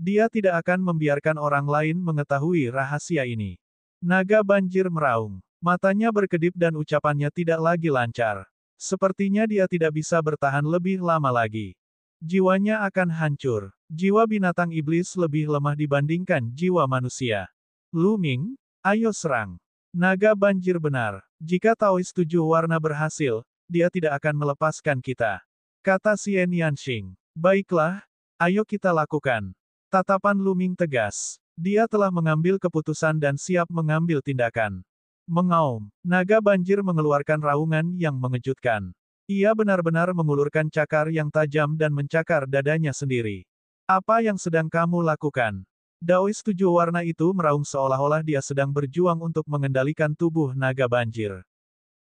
Dia tidak akan membiarkan orang lain mengetahui rahasia ini. Naga banjir meraung. Matanya berkedip dan ucapannya tidak lagi lancar. Sepertinya dia tidak bisa bertahan lebih lama lagi. Jiwanya akan hancur. Jiwa binatang iblis lebih lemah dibandingkan jiwa manusia. Luming, ayo serang. Naga banjir benar. Jika Taois 7 warna berhasil, dia tidak akan melepaskan kita. Kata Xian Yanxing. Baiklah, ayo kita lakukan. Tatapan Luming tegas. Dia telah mengambil keputusan dan siap mengambil tindakan. Mengaum. Naga banjir mengeluarkan raungan yang mengejutkan. Ia benar-benar mengulurkan cakar yang tajam dan mencakar dadanya sendiri. Apa yang sedang kamu lakukan? Daois 7 warna itu meraung seolah-olah dia sedang berjuang untuk mengendalikan tubuh naga banjir.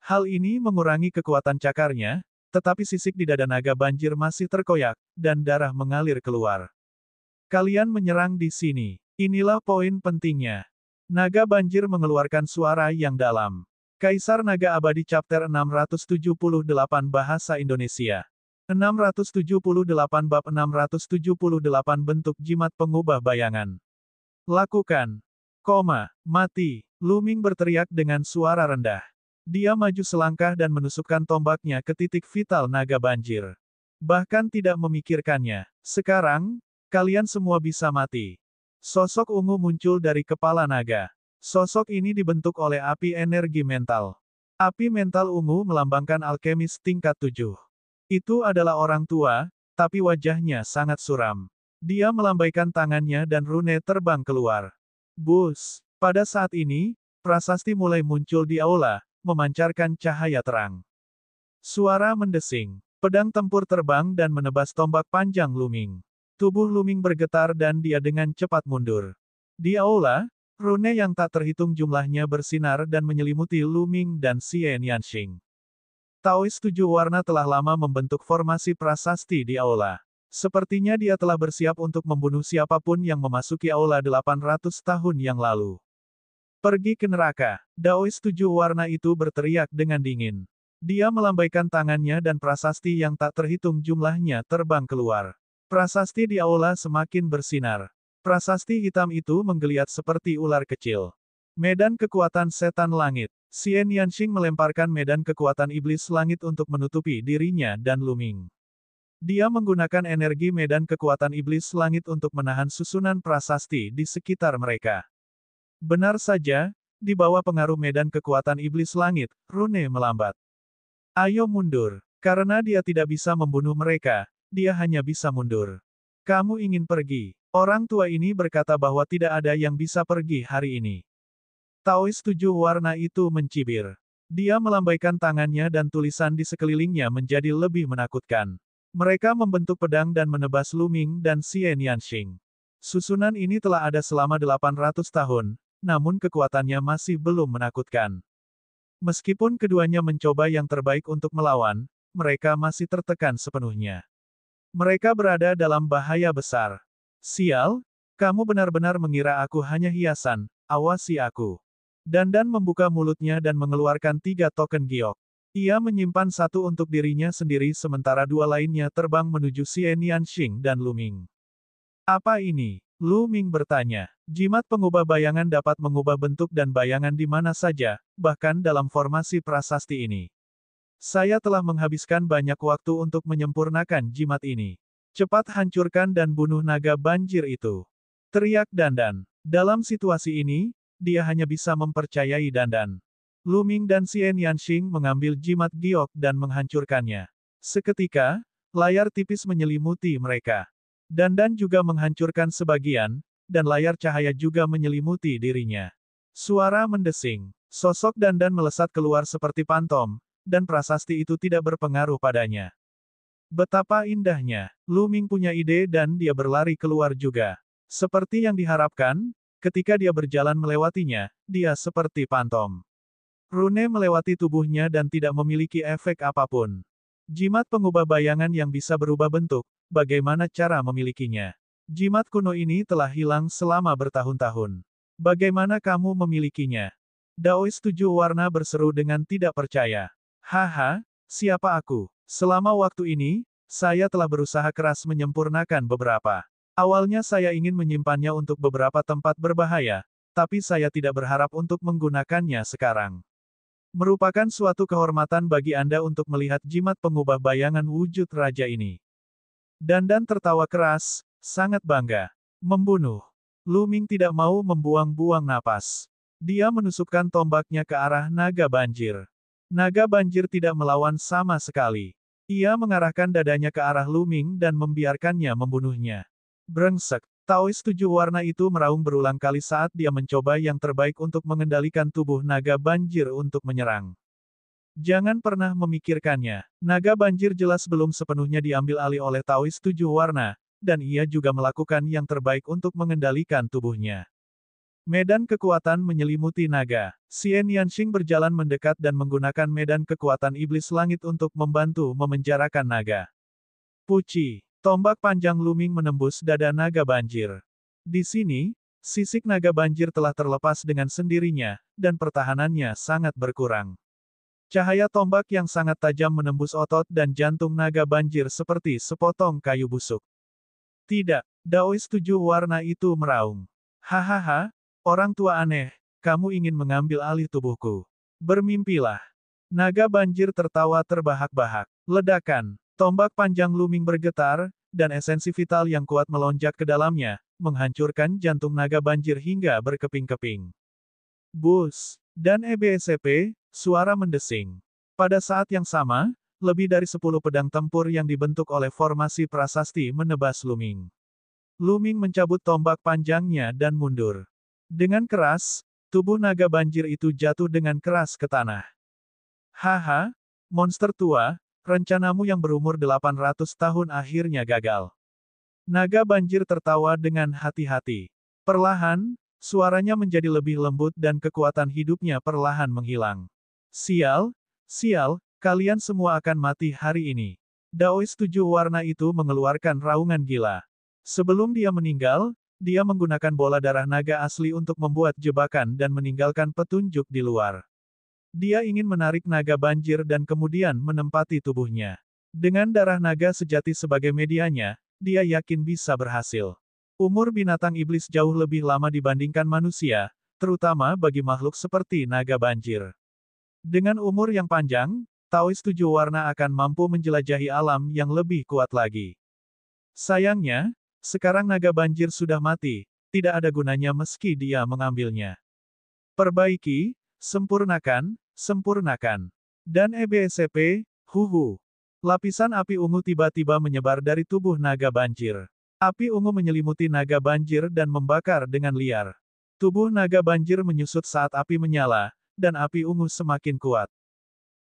Hal ini mengurangi kekuatan cakarnya, tetapi sisik di dada naga banjir masih terkoyak, dan darah mengalir keluar. Kalian menyerang di sini. Inilah poin pentingnya. Naga banjir mengeluarkan suara yang dalam. Kaisar Naga Abadi Chapter 678 Bahasa Indonesia. 678 Bab 678 Bentuk Jimat Pengubah Bayangan. Lakukan. Mati. Luming berteriak dengan suara rendah. Dia maju selangkah dan menusukkan tombaknya ke titik vital naga banjir. Bahkan tidak memikirkannya. Sekarang, kalian semua bisa mati. Sosok ungu muncul dari kepala naga. Sosok ini dibentuk oleh api energi mental. Api mental ungu melambangkan alkemis tingkat 7. Itu adalah orang tua, tapi wajahnya sangat suram. Dia melambaikan tangannya dan rune terbang keluar. Bus. Pada saat ini, prasasti mulai muncul di aula, memancarkan cahaya terang. Suara mendesing. Pedang tempur terbang dan menebas tombak panjang Luming. Tubuh Luming bergetar dan dia dengan cepat mundur. Di aula, rune yang tak terhitung jumlahnya bersinar dan menyelimuti Luming dan Xie Nianxing. Taois 7 warna telah lama membentuk formasi prasasti di aula. Sepertinya dia telah bersiap untuk membunuh siapapun yang memasuki aula 800 tahun yang lalu. Pergi ke neraka. Daois 7 warna itu berteriak dengan dingin. Dia melambaikan tangannya dan prasasti yang tak terhitung jumlahnya terbang keluar. Prasasti di aula semakin bersinar. Prasasti hitam itu menggeliat seperti ular kecil. Medan kekuatan setan langit. Xie Nianxing melemparkan medan kekuatan iblis langit untuk menutupi dirinya dan Luming. Dia menggunakan energi medan kekuatan iblis langit untuk menahan susunan prasasti di sekitar mereka. Benar saja, di bawah pengaruh medan kekuatan iblis langit, rune melambat. Ayo mundur. Karena dia tidak bisa membunuh mereka, dia hanya bisa mundur. Kamu ingin pergi. Orang tua ini berkata bahwa tidak ada yang bisa pergi hari ini. Taois 7 warna itu mencibir. Dia melambaikan tangannya dan tulisan di sekelilingnya menjadi lebih menakutkan. Mereka membentuk pedang dan menebas Luming dan Xie Nianxing. Susunan ini telah ada selama 800 tahun, namun kekuatannya masih belum menakutkan. Meskipun keduanya mencoba yang terbaik untuk melawan, mereka masih tertekan sepenuhnya. Mereka berada dalam bahaya besar. Sial, kamu benar-benar mengira aku hanya hiasan, awasi aku. Dandan membuka mulutnya dan mengeluarkan 3 token giok. Ia menyimpan satu untuk dirinya sendiri sementara 2 lainnya terbang menuju Xie Nianxing dan Luming. Apa ini? Luming bertanya. Jimat pengubah bayangan dapat mengubah bentuk dan bayangan di mana saja, bahkan dalam formasi prasasti ini. Saya telah menghabiskan banyak waktu untuk menyempurnakan jimat ini. Cepat hancurkan dan bunuh naga banjir itu. Teriak Dandan. Dalam situasi ini, dia hanya bisa mempercayai Dandan. Luming dan Xie Nianxing mengambil jimat giok dan menghancurkannya. Seketika, layar tipis menyelimuti mereka. Dandan juga menghancurkan sebagian, dan layar cahaya juga menyelimuti dirinya. Suara mendesing. Sosok Dandan melesat keluar seperti pantom, dan prasasti itu tidak berpengaruh padanya. Betapa indahnya. Luming punya ide dan dia berlari keluar juga. Seperti yang diharapkan, ketika dia berjalan melewatinya, dia seperti pantom. Rune melewati tubuhnya dan tidak memiliki efek apapun. Jimat pengubah bayangan yang bisa berubah bentuk, bagaimana cara memilikinya? Jimat kuno ini telah hilang selama bertahun-tahun. Bagaimana kamu memilikinya? Daois 7 warna berseru dengan tidak percaya. Haha, siapa aku? Selama waktu ini, saya telah berusaha keras menyempurnakan beberapa. Awalnya saya ingin menyimpannya untuk beberapa tempat berbahaya, tapi saya tidak berharap untuk menggunakannya sekarang. Merupakan suatu kehormatan bagi Anda untuk melihat jimat pengubah bayangan wujud raja ini. Dandan tertawa keras, sangat bangga. Membunuh. Luming tidak mau membuang-buang napas. Dia menusukkan tombaknya ke arah naga banjir. Naga banjir tidak melawan sama sekali. Ia mengarahkan dadanya ke arah Luming dan membiarkannya membunuhnya. Brengsek. Taois 7 warna itu meraung berulang kali saat dia mencoba yang terbaik untuk mengendalikan tubuh naga banjir untuk menyerang. Jangan pernah memikirkannya. Naga banjir jelas belum sepenuhnya diambil alih oleh Taois 7 warna, dan ia juga melakukan yang terbaik untuk mengendalikan tubuhnya. Medan kekuatan menyelimuti naga. Xie Nianxing berjalan mendekat dan menggunakan medan kekuatan iblis langit untuk membantu memenjarakan naga. Puci. Tombak panjang Luming menembus dada naga banjir. Di sini, sisik naga banjir telah terlepas dengan sendirinya, dan pertahanannya sangat berkurang. Cahaya tombak yang sangat tajam menembus otot dan jantung naga banjir seperti sepotong kayu busuk. Tidak, Daois 7 warna itu meraung. Hahaha, orang tua aneh, kamu ingin mengambil alih tubuhku. Bermimpilah. Naga banjir tertawa terbahak-bahak. Ledakan. Tombak panjang Luming bergetar, dan esensi vital yang kuat melonjak ke dalamnya, menghancurkan jantung naga banjir hingga berkeping-keping. Bus! Dan EBSP, suara mendesing. Pada saat yang sama, lebih dari 10 pedang tempur yang dibentuk oleh formasi prasasti menebas Luming. Luming mencabut tombak panjangnya dan mundur. Dengan keras, tubuh naga banjir itu jatuh dengan keras ke tanah. Haha, monster tua, rencanamu yang berumur 800 tahun akhirnya gagal. Naga banjir tertawa dengan hati-hati. Perlahan, suaranya menjadi lebih lembut dan kekuatan hidupnya perlahan menghilang. Sial, sial, kalian semua akan mati hari ini. Daois 7 warna itu mengeluarkan raungan gila. Sebelum dia meninggal, dia menggunakan bola darah naga asli untuk membuat jebakan dan meninggalkan petunjuk di luar. Dia ingin menarik naga banjir dan kemudian menempati tubuhnya. Dengan darah naga sejati sebagai medianya, dia yakin bisa berhasil. Umur binatang iblis jauh lebih lama dibandingkan manusia, terutama bagi makhluk seperti naga banjir. Dengan umur yang panjang, Taois 7 warna akan mampu menjelajahi alam yang lebih kuat lagi. Sayangnya, sekarang naga banjir sudah mati, tidak ada gunanya meski dia mengambilnya. Perbaiki, sempurnakan, sempurnakan. Dan EBSP, huhu. Lapisan api ungu tiba-tiba menyebar dari tubuh naga banjir. Api ungu menyelimuti naga banjir dan membakar dengan liar. Tubuh naga banjir menyusut saat api menyala, dan api ungu semakin kuat.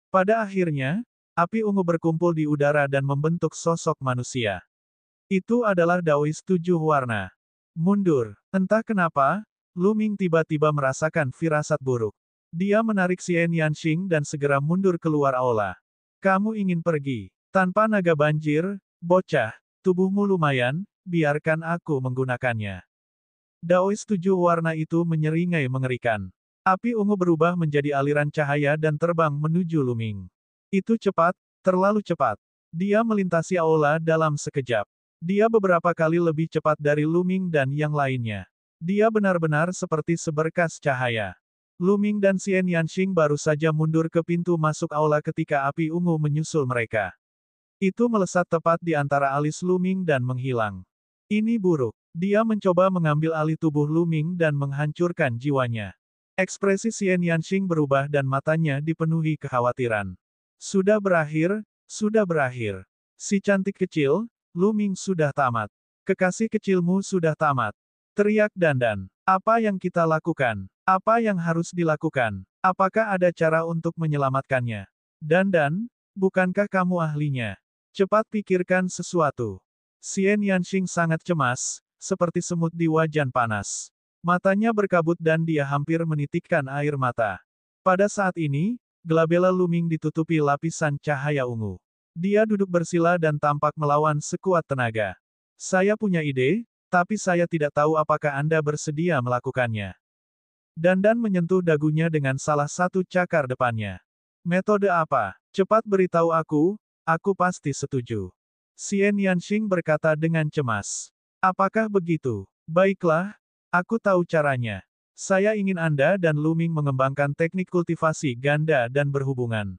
Pada akhirnya, api ungu berkumpul di udara dan membentuk sosok manusia. Itu adalah Daois 7 warna. Mundur. Entah kenapa, Luming tiba-tiba merasakan firasat buruk. Dia menarik Xian Yanxing dan segera mundur keluar aula. Kamu ingin pergi. Tanpa naga banjir, bocah, tubuhmu lumayan, biarkan aku menggunakannya. Daois 7 warna itu menyeringai mengerikan. Api ungu berubah menjadi aliran cahaya dan terbang menuju Luming. Itu cepat, terlalu cepat. Dia melintasi aula dalam sekejap. Dia beberapa kali lebih cepat dari Luming dan yang lainnya. Dia benar-benar seperti seberkas cahaya. Luming dan Xian Yanxing baru saja mundur ke pintu masuk aula ketika api ungu menyusul mereka. Itu melesat tepat di antara alis Luming dan menghilang. Ini buruk. Dia mencoba mengambil alih tubuh Luming dan menghancurkan jiwanya. Ekspresi Xian Yanxing berubah dan matanya dipenuhi kekhawatiran. Sudah berakhir, sudah berakhir. Si cantik kecil, Luming sudah tamat. Kekasih kecilmu sudah tamat. Teriak Dandan. Apa yang kita lakukan? Apa yang harus dilakukan? Apakah ada cara untuk menyelamatkannya? Dandan, bukankah kamu ahlinya? Cepat pikirkan sesuatu. Xian Yanxing sangat cemas, seperti semut di wajan panas. Matanya berkabut dan dia hampir menitikkan air mata. Pada saat ini, gelabela Luming ditutupi lapisan cahaya ungu. Dia duduk bersila dan tampak melawan sekuat tenaga. Saya punya ide, tapi saya tidak tahu apakah Anda bersedia melakukannya. Dandan menyentuh dagunya dengan salah satu cakar depannya. Metode apa? Cepat beritahu aku pasti setuju. Xian Yanxing berkata dengan cemas. Apakah begitu? Baiklah, aku tahu caranya. Saya ingin Anda dan Luming mengembangkan teknik kultivasi ganda dan berhubungan.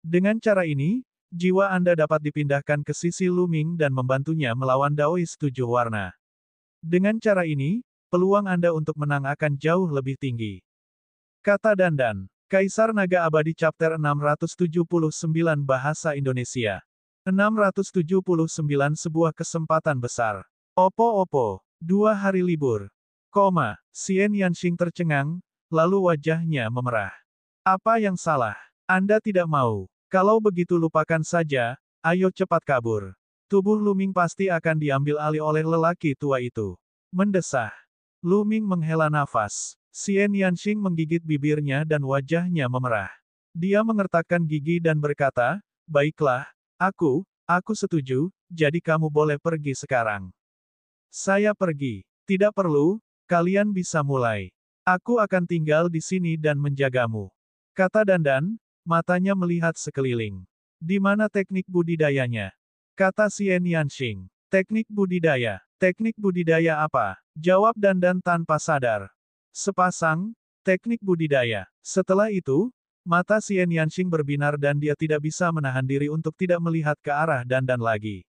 Dengan cara ini, jiwa Anda dapat dipindahkan ke sisi Luming dan membantunya melawan Daois 7 warna. Dengan cara ini, peluang Anda untuk menang akan jauh lebih tinggi. Kata Dandan. Kaisar Naga Abadi Chapter 679 Bahasa Indonesia. 679 Sebuah kesempatan besar. Opo-opo. 2 hari libur. Xian Yanxing tercengang, lalu wajahnya memerah. Apa yang salah? Anda tidak mau. Kalau begitu lupakan saja, ayo cepat kabur. Tubuh Luming pasti akan diambil alih oleh lelaki tua itu. Mendesah. Luming menghela nafas. Xian Yanxing menggigit bibirnya dan wajahnya memerah. Dia mengertakkan gigi dan berkata, baiklah, aku setuju, jadi kamu boleh pergi sekarang. Saya pergi. Tidak perlu, kalian bisa mulai. Aku akan tinggal di sini dan menjagamu. Kata Dandan, matanya melihat sekeliling. Di mana teknik budidayanya? Kata Xian Yanxing. Teknik budidaya. Teknik budidaya apa? Jawab Dandan tanpa sadar. Sepasang, teknik budidaya. Setelah itu, mata Xian Yanxing berbinar dan dia tidak bisa menahan diri untuk tidak melihat ke arah Dandan lagi.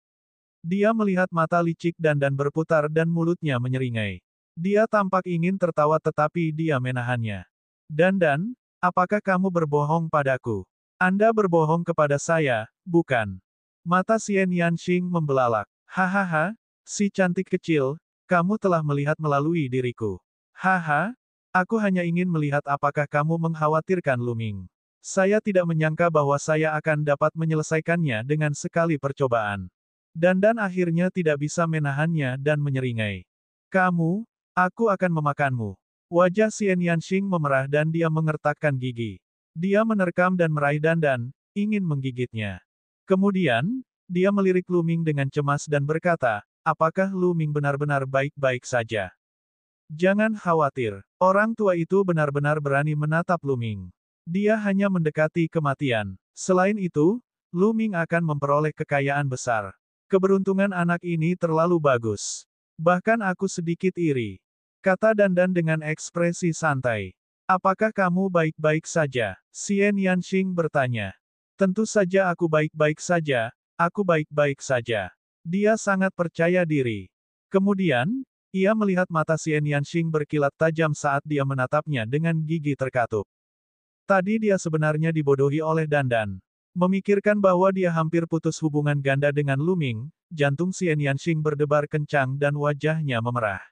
Dia melihat mata licik Dandan berputar dan mulutnya menyeringai. Dia tampak ingin tertawa tetapi dia menahannya. Dandan, apakah kamu berbohong padaku? Anda berbohong kepada saya, bukan? Mata Xian Yanxing membelalak. Hahaha, si cantik kecil, kamu telah melihat melalui diriku. Haha, aku hanya ingin melihat apakah kamu mengkhawatirkan Lu Ming. Saya tidak menyangka bahwa saya akan dapat menyelesaikannya dengan sekali percobaan. Dandan akhirnya tidak bisa menahannya dan menyeringai. Kamu, aku akan memakanmu. Wajah Xian Yanxing memerah dan dia mengertakkan gigi. Dia menerkam dan meraih Dandan, ingin menggigitnya. Kemudian, dia melirik Lu Ming dengan cemas dan berkata, apakah Lu Ming benar-benar baik-baik saja? Jangan khawatir, orang tua itu benar-benar berani menatap Lu Ming. Dia hanya mendekati kematian. Selain itu, Lu Ming akan memperoleh kekayaan besar. Keberuntungan anak ini terlalu bagus. Bahkan aku sedikit iri. Kata Dandan dengan ekspresi santai. Apakah kamu baik-baik saja? Xian Yanxing bertanya. Tentu saja aku baik-baik saja, aku baik-baik saja. Dia sangat percaya diri. Kemudian, ia melihat mata Xian Yanxing berkilat tajam saat dia menatapnya dengan gigi terkatup. Tadi dia sebenarnya dibodohi oleh Dandan. Memikirkan bahwa dia hampir putus hubungan ganda dengan Lu Ming, jantung Xian Yanxing berdebar kencang dan wajahnya memerah.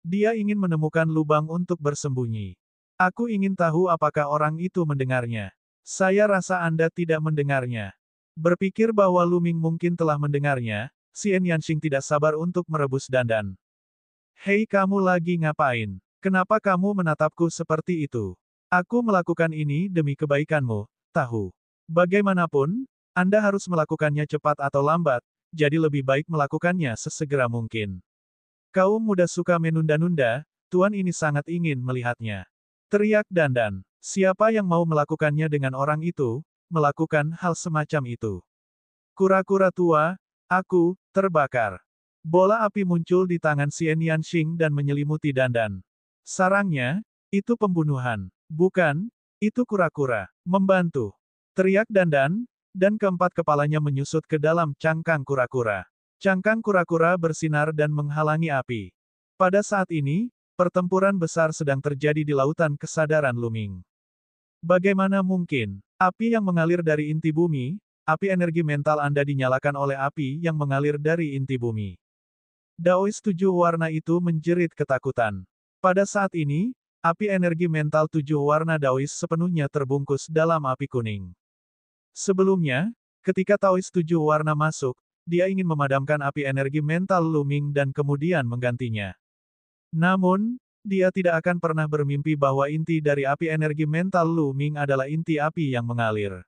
Dia ingin menemukan lubang untuk bersembunyi. Aku ingin tahu apakah orang itu mendengarnya. Saya rasa Anda tidak mendengarnya. Berpikir bahwa Lu Ming mungkin telah mendengarnya, Xian Yanxing tidak sabar untuk merebus Dandan. Hei, kamu lagi ngapain? Kenapa kamu menatapku seperti itu? Aku melakukan ini demi kebaikanmu, tahu. Bagaimanapun, Anda harus melakukannya cepat atau lambat, jadi lebih baik melakukannya sesegera mungkin. Kaum muda suka menunda-nunda, tuan ini sangat ingin melihatnya. Teriak Dandan. Siapa yang mau melakukannya dengan orang itu, melakukan hal semacam itu. Kura-kura tua, aku, terbakar. Bola api muncul di tangan Xian Yanxing dan menyelimuti Dandan. Sarangnya, itu pembunuhan. Bukan, itu kura-kura. Membantu. Teriak Dandan, dan keempat kepalanya menyusut ke dalam cangkang kura-kura. Cangkang kura-kura bersinar dan menghalangi api. Pada saat ini, pertempuran besar sedang terjadi di lautan kesadaran Lu Ming. Bagaimana mungkin? Api yang mengalir dari inti bumi, api energi mental Anda dinyalakan oleh api yang mengalir dari inti bumi. Daois 7 warna itu menjerit ketakutan. Pada saat ini, api energi mental 7 warna Daois sepenuhnya terbungkus dalam api kuning. Sebelumnya, ketika Taois 7 warna masuk, dia ingin memadamkan api energi mental Lu Ming dan kemudian menggantinya. Namun, dia tidak akan pernah bermimpi bahwa inti dari api energi mental Lu Ming adalah inti api yang mengalir.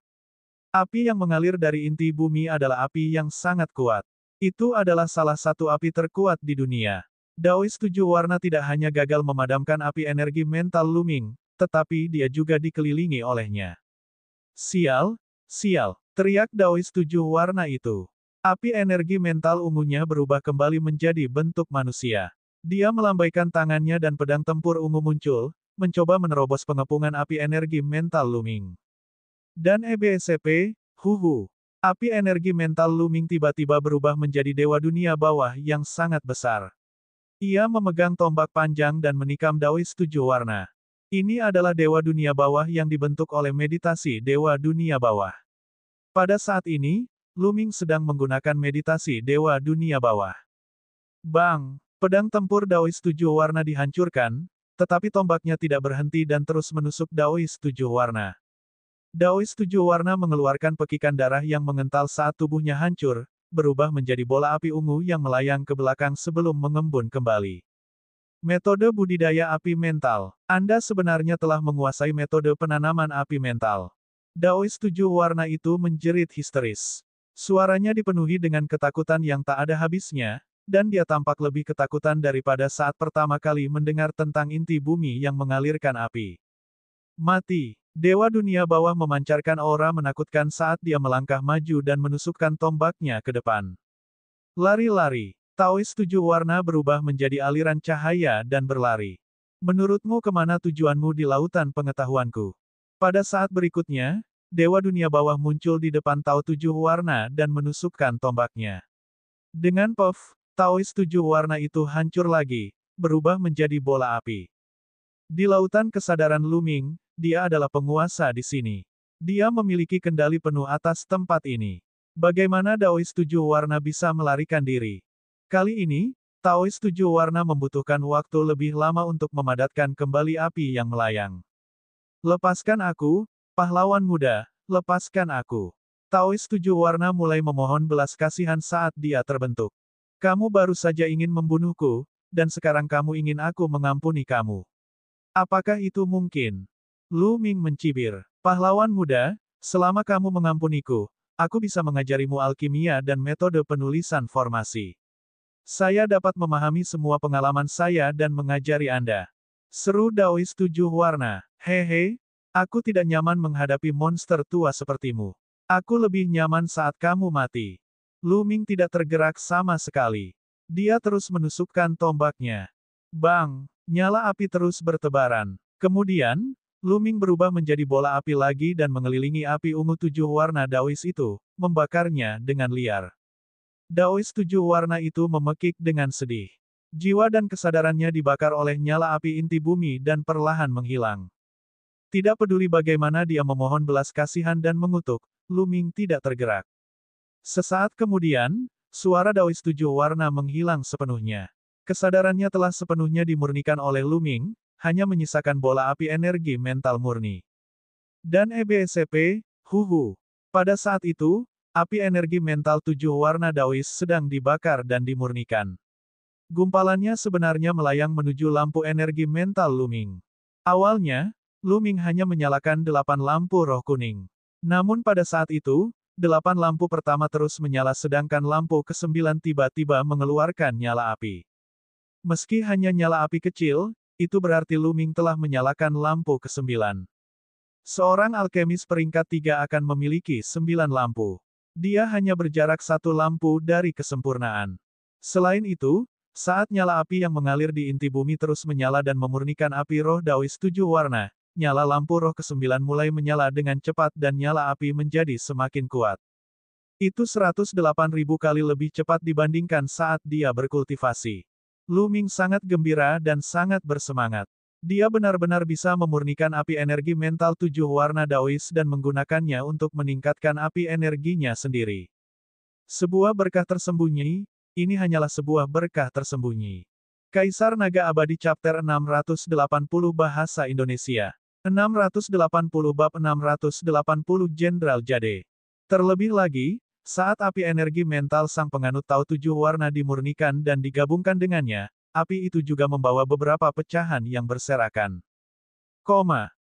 Api yang mengalir dari inti bumi adalah api yang sangat kuat. Itu adalah salah satu api terkuat di dunia. Daois 7 warna tidak hanya gagal memadamkan api energi mental Lu Ming, tetapi dia juga dikelilingi olehnya. Sial! Sial! Teriak Daois 7 warna itu. Api energi mental ungunya berubah kembali menjadi bentuk manusia. Dia melambaikan tangannya dan pedang tempur ungu muncul, mencoba menerobos pengepungan api energi mental Lu Ming. Dan EBSCP, huhu. Api energi mental Lu Ming tiba-tiba berubah menjadi dewa dunia bawah yang sangat besar. Ia memegang tombak panjang dan menikam Daois 7 warna. Ini adalah dewa dunia bawah yang dibentuk oleh meditasi dewa dunia bawah. Pada saat ini, Lu Ming sedang menggunakan meditasi dewa dunia bawah. Bang! Pedang tempur Daois 7 warna dihancurkan, tetapi tombaknya tidak berhenti dan terus menusuk Daois 7 warna. Daois 7 warna mengeluarkan pekikan darah yang mengental saat tubuhnya hancur, berubah menjadi bola api ungu yang melayang ke belakang sebelum mengembun kembali. Metode budidaya api mental. Anda sebenarnya telah menguasai metode penanaman api mental. Daois 7 warna itu menjerit histeris. Suaranya dipenuhi dengan ketakutan yang tak ada habisnya, dan dia tampak lebih ketakutan daripada saat pertama kali mendengar tentang inti bumi yang mengalirkan api. Mati. Dewa dunia bawah memancarkan aura menakutkan saat dia melangkah maju dan menusukkan tombaknya ke depan. Lari-lari. Taois 7 warna berubah menjadi aliran cahaya dan berlari. Menurutmu kemana tujuanmu di lautan pengetahuanku? Pada saat berikutnya, Dewa dunia bawah muncul di depan Tao 7 warna dan menusukkan tombaknya. Dengan puff, Taois 7 warna itu hancur lagi, berubah menjadi bola api. Di lautan kesadaran Luming, dia adalah penguasa di sini. Dia memiliki kendali penuh atas tempat ini. Bagaimana Daois 7 warna bisa melarikan diri? Kali ini, Taois 7 warna membutuhkan waktu lebih lama untuk memadatkan kembali api yang melayang. Lepaskan aku, pahlawan muda, lepaskan aku. Taois 7 warna mulai memohon belas kasihan saat dia terbentuk. Kamu baru saja ingin membunuhku, dan sekarang kamu ingin aku mengampuni kamu. Apakah itu mungkin? Lu Ming mencibir. Pahlawan muda, selama kamu mengampuniku, aku bisa mengajarimu alkimia dan metode penulisan formasi. Saya dapat memahami semua pengalaman saya dan mengajari Anda. Seru Daois 7 warna. Hehe, aku tidak nyaman menghadapi monster tua sepertimu. Aku lebih nyaman saat kamu mati. Lu Ming tidak tergerak sama sekali. Dia terus menusukkan tombaknya. Bang! Nyala api terus bertebaran. Kemudian, Lu Ming berubah menjadi bola api lagi dan mengelilingi api ungu 7 warna Daois itu, membakarnya dengan liar. Daois 7 warna itu memekik dengan sedih. Jiwa dan kesadarannya dibakar oleh nyala api inti bumi dan perlahan menghilang. Tidak peduli bagaimana dia memohon belas kasihan dan mengutuk, Lu Ming tidak tergerak. Sesaat kemudian, suara Daois 7 warna menghilang sepenuhnya. Kesadarannya telah sepenuhnya dimurnikan oleh Lu Ming, hanya menyisakan bola api energi mental murni. Dan EBSP, huhu. Pada saat itu, api energi mental 7 warna Daois sedang dibakar dan dimurnikan. Gumpalannya sebenarnya melayang menuju lampu energi mental Lu Ming. Awalnya, Lu Ming hanya menyalakan 8 lampu roh kuning. Namun pada saat itu, 8 lampu pertama terus menyala sedangkan lampu ke-9 tiba-tiba mengeluarkan nyala api. Meski hanya nyala api kecil, itu berarti Lu Ming telah menyalakan lampu ke-9. Seorang alkemis peringkat 3 akan memiliki 9 lampu. Dia hanya berjarak 1 lampu dari kesempurnaan. Selain itu, saat nyala api yang mengalir di inti bumi terus menyala dan memurnikan api roh Daois 7 warna, nyala lampu roh ke-9 mulai menyala dengan cepat dan nyala api menjadi semakin kuat. Itu 108.000 kali lebih cepat dibandingkan saat dia berkultivasi. Lu Ming sangat gembira dan sangat bersemangat. Dia benar-benar bisa memurnikan api energi mental 7 warna Daois dan menggunakannya untuk meningkatkan api energinya sendiri. Sebuah berkah tersembunyi, ini hanyalah sebuah berkah tersembunyi. Kaisar Naga Abadi Chapter 680 Bahasa Indonesia 680 Bab 680 Jenderal Jade. Terlebih lagi, saat api energi mental sang penganut Tao 7 warna dimurnikan dan digabungkan dengannya, api itu juga membawa beberapa pecahan yang berserakan.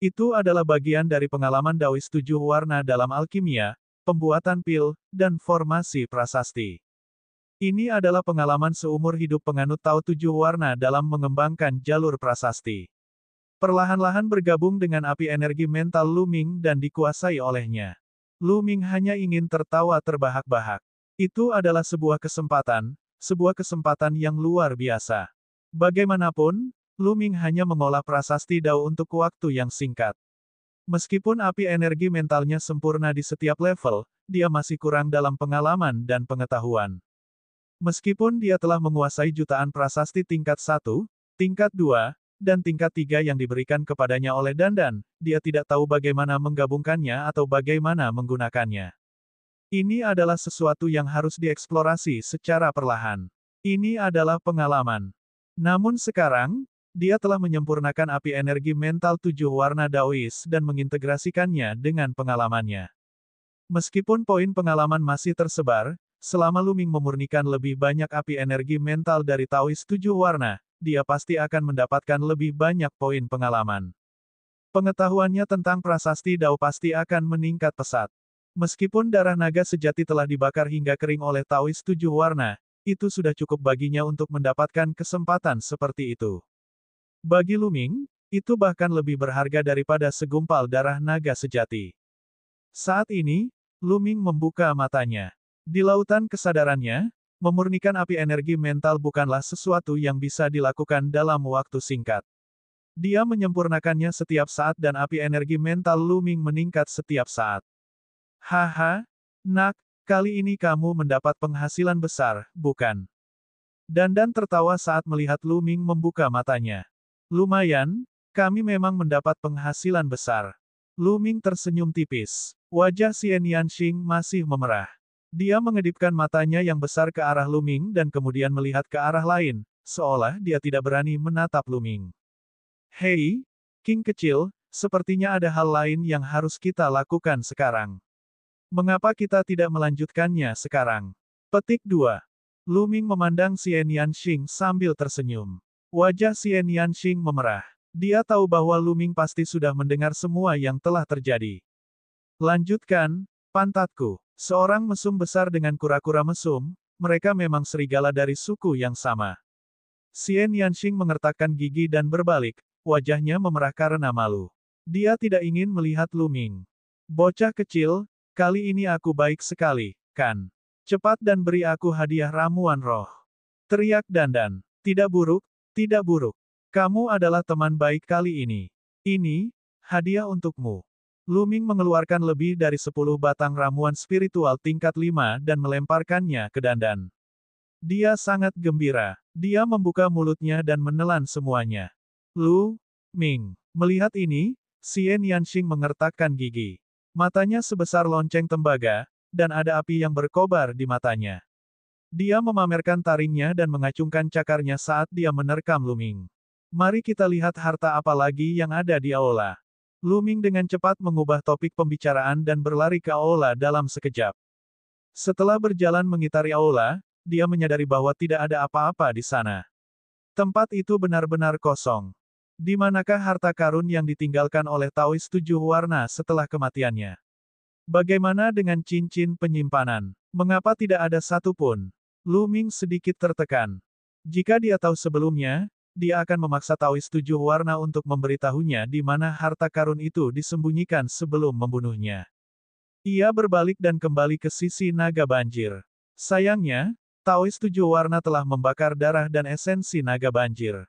Itu adalah bagian dari pengalaman Daois 7 warna dalam alkimia, pembuatan pil, dan formasi prasasti. Ini adalah pengalaman seumur hidup penganut Tao 7 warna dalam mengembangkan jalur prasasti. Perlahan-lahan bergabung dengan api energi mental Lu Ming dan dikuasai olehnya. Lu Ming hanya ingin tertawa terbahak-bahak. Itu adalah sebuah kesempatan yang luar biasa. Bagaimanapun, Lu Ming hanya mengolah prasasti Dao untuk waktu yang singkat. Meskipun api energi mentalnya sempurna di setiap level, dia masih kurang dalam pengalaman dan pengetahuan. Meskipun dia telah menguasai jutaan prasasti tingkat 1, tingkat 2, dan tingkat 3 yang diberikan kepadanya oleh Dandan, dia tidak tahu bagaimana menggabungkannya atau bagaimana menggunakannya. Ini adalah sesuatu yang harus dieksplorasi secara perlahan. Ini adalah pengalaman. Namun sekarang, dia telah menyempurnakan api energi mental 7 warna Daois dan mengintegrasikannya dengan pengalamannya. Meskipun poin pengalaman masih tersebar, selama Lu Ming memurnikan lebih banyak api energi mental dari Taois 7 warna, dia pasti akan mendapatkan lebih banyak poin pengalaman. Pengetahuannya tentang prasasti Dao pasti akan meningkat pesat. Meskipun darah naga sejati telah dibakar hingga kering oleh Taois 7 warna, itu sudah cukup baginya untuk mendapatkan kesempatan seperti itu. Bagi Lu Ming, itu bahkan lebih berharga daripada segumpal darah naga sejati. Saat ini, Lu Ming membuka matanya. Di lautan kesadarannya, memurnikan api energi mental bukanlah sesuatu yang bisa dilakukan dalam waktu singkat. Dia menyempurnakannya setiap saat dan api energi mental Lu Ming meningkat setiap saat. Haha, nak, kali ini kamu mendapat penghasilan besar, bukan? Dandan tertawa saat melihat Lu Ming membuka matanya. Lumayan, kami memang mendapat penghasilan besar. Lu Ming tersenyum tipis. Wajah Xian Yanxing masih memerah. Dia mengedipkan matanya yang besar ke arah Lu Ming dan kemudian melihat ke arah lain, seolah dia tidak berani menatap Lu Ming. Hei, King kecil, sepertinya ada hal lain yang harus kita lakukan sekarang. Mengapa kita tidak melanjutkannya sekarang? Petik 2. Lu Ming memandang Xian Yanxing sambil tersenyum. Wajah Xian Yanxing memerah. Dia tahu bahwa Lu Ming pasti sudah mendengar semua yang telah terjadi. Lanjutkan, pantatku. Seorang mesum besar dengan kura-kura mesum, mereka memang serigala dari suku yang sama. Xian Yanxing mengertakkan gigi dan berbalik, wajahnya memerah karena malu. Dia tidak ingin melihat Lu Ming. Bocah kecil, kali ini aku baik sekali, kan? Cepat dan beri aku hadiah ramuan roh. Teriak Dandan. Tidak buruk, tidak buruk. Kamu adalah teman baik kali ini. Ini, hadiah untukmu. Lu Ming mengeluarkan lebih dari 10 batang ramuan spiritual tingkat 5 dan melemparkannya ke Dandan. Dia sangat gembira. Dia membuka mulutnya dan menelan semuanya. Lu Ming. Melihat ini, Xian Yanxing mengertakkan gigi. Matanya sebesar lonceng tembaga, dan ada api yang berkobar di matanya. Dia memamerkan taringnya dan mengacungkan cakarnya saat dia menerkam Lu Ming. Mari kita lihat harta apa lagi yang ada di aula. Lu Ming dengan cepat mengubah topik pembicaraan dan berlari ke aula dalam sekejap. Setelah berjalan mengitari aula, dia menyadari bahwa tidak ada apa-apa di sana. Tempat itu benar-benar kosong. Di manakah harta karun yang ditinggalkan oleh Taois 7 warna setelah kematiannya? Bagaimana dengan cincin penyimpanan? Mengapa tidak ada satupun? Lu Ming sedikit tertekan. Jika dia tahu sebelumnya, dia akan memaksa Taois 7 warna untuk memberitahunya di mana harta karun itu disembunyikan sebelum membunuhnya. Ia berbalik dan kembali ke sisi naga banjir. Sayangnya, Taois 7 warna telah membakar darah dan esensi naga banjir.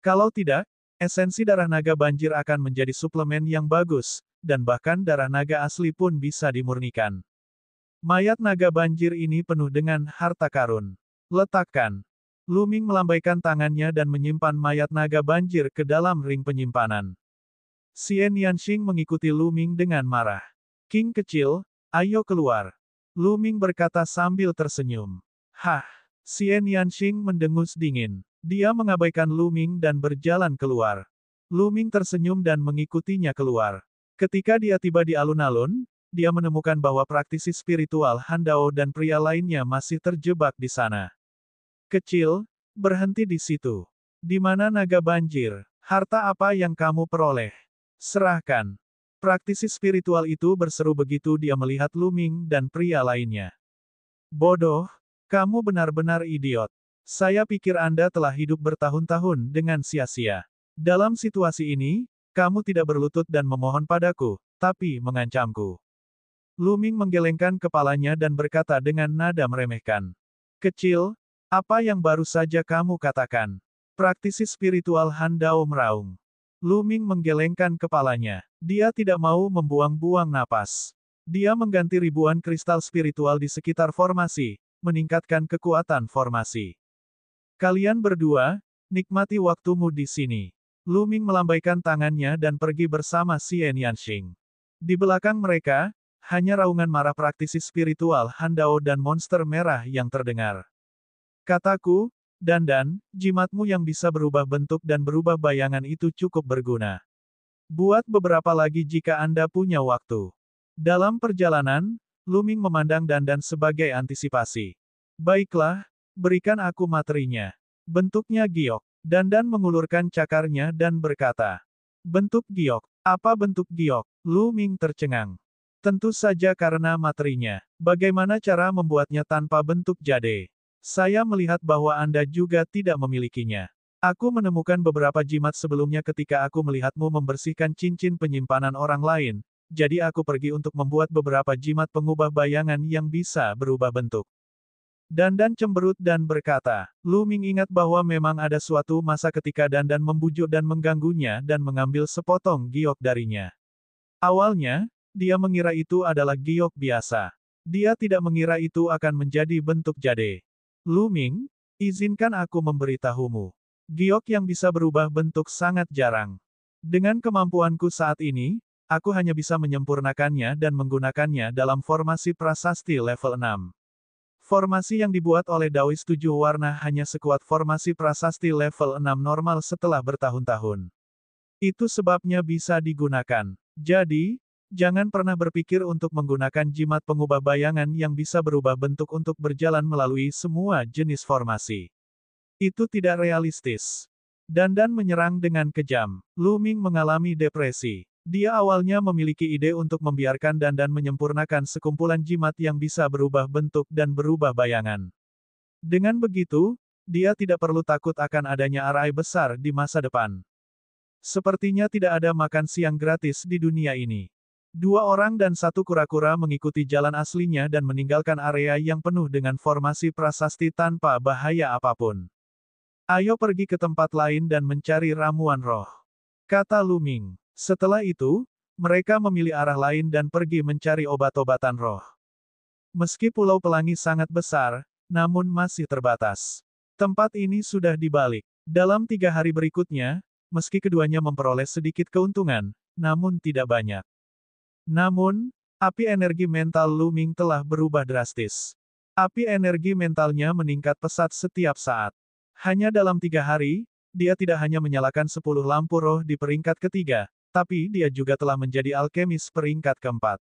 Kalau tidak, esensi darah naga banjir akan menjadi suplemen yang bagus, dan bahkan darah naga asli pun bisa dimurnikan. Mayat naga banjir ini penuh dengan harta karun. Letakkan. Lu Ming melambaikan tangannya dan menyimpan mayat naga banjir ke dalam ring penyimpanan. Xian Yanxing mengikuti Lu Ming dengan marah. King kecil, ayo keluar. Lu Ming berkata sambil tersenyum. Hah! Xian Yanxing mendengus dingin. Dia mengabaikan Lu Ming dan berjalan keluar. Lu Ming tersenyum dan mengikutinya keluar. Ketika dia tiba di alun-alun, dia menemukan bahwa praktisi spiritual Han Dao dan pria lainnya masih terjebak di sana. Kecil, berhenti di situ. Di mana naga banjir? Harta apa yang kamu peroleh? Serahkan. Praktisi spiritual itu berseru begitu dia melihat Lu Ming dan pria lainnya. Bodoh, kamu benar-benar idiot. Saya pikir Anda telah hidup bertahun-tahun dengan sia-sia. Dalam situasi ini, kamu tidak berlutut dan memohon padaku, tapi mengancamku. Lu Ming menggelengkan kepalanya dan berkata dengan nada meremehkan. Kecil, apa yang baru saja kamu katakan? Praktisi spiritual Han Dao meraung. Lu Ming menggelengkan kepalanya. Dia tidak mau membuang-buang napas. Dia mengganti ribuan kristal spiritual di sekitar formasi, meningkatkan kekuatan formasi. Kalian berdua, nikmati waktumu di sini. Lu Ming melambaikan tangannya dan pergi bersama Xian Yanxing. Di belakang mereka, hanya raungan marah praktisi spiritual Han Dao dan monster merah yang terdengar. Kataku, Dandan, jimatmu yang bisa berubah bentuk dan berubah bayangan itu cukup berguna. Buat beberapa lagi jika Anda punya waktu. Dalam perjalanan, Lu Ming memandang Dandan sebagai antisipasi. Baiklah, berikan aku materinya. Bentuknya giok. Dandan mengulurkan cakarnya dan berkata. Bentuk giok. Apa bentuk giok? Lu Ming tercengang. Tentu saja karena materinya. Bagaimana cara membuatnya tanpa bentuk jade? Saya melihat bahwa Anda juga tidak memilikinya. Aku menemukan beberapa jimat sebelumnya ketika aku melihatmu membersihkan cincin penyimpanan orang lain, jadi aku pergi untuk membuat beberapa jimat pengubah bayangan yang bisa berubah bentuk. Dandan cemberut dan berkata, Lu Ming ingat bahwa memang ada suatu masa ketika Dandan membujuk dan mengganggunya dan mengambil sepotong giok darinya. Awalnya, dia mengira itu adalah giok biasa. Dia tidak mengira itu akan menjadi bentuk jade. Lu Ming, izinkan aku memberitahumu. Giok yang bisa berubah bentuk sangat jarang. Dengan kemampuanku saat ini, aku hanya bisa menyempurnakannya dan menggunakannya dalam formasi prasasti level 6. Formasi yang dibuat oleh Daois 7 warna hanya sekuat formasi prasasti level 6 normal setelah bertahun-tahun. Itu sebabnya bisa digunakan. Jadi, jangan pernah berpikir untuk menggunakan jimat pengubah bayangan yang bisa berubah bentuk untuk berjalan melalui semua jenis formasi. Itu tidak realistis. Dandan menyerang dengan kejam. Lu Ming mengalami depresi. Dia awalnya memiliki ide untuk membiarkan Dandan menyempurnakan sekumpulan jimat yang bisa berubah bentuk dan berubah bayangan. Dengan begitu, dia tidak perlu takut akan adanya arai besar di masa depan. Sepertinya tidak ada makan siang gratis di dunia ini. 2 orang dan 1 kura-kura mengikuti jalan aslinya dan meninggalkan area yang penuh dengan formasi prasasti tanpa bahaya apapun. Ayo pergi ke tempat lain dan mencari ramuan roh, kata Lu Ming. Setelah itu, mereka memilih arah lain dan pergi mencari obat-obatan roh. Meski Pulau Pelangi sangat besar, namun masih terbatas. Tempat ini sudah dibalik. Dalam 3 hari berikutnya, meski keduanya memperoleh sedikit keuntungan, namun tidak banyak. Namun, api energi mental Lu Ming telah berubah drastis. Api energi mentalnya meningkat pesat setiap saat. Hanya dalam 3 hari, dia tidak hanya menyalakan 10 lampu roh di peringkat ketiga, tapi dia juga telah menjadi alkemis peringkat keempat.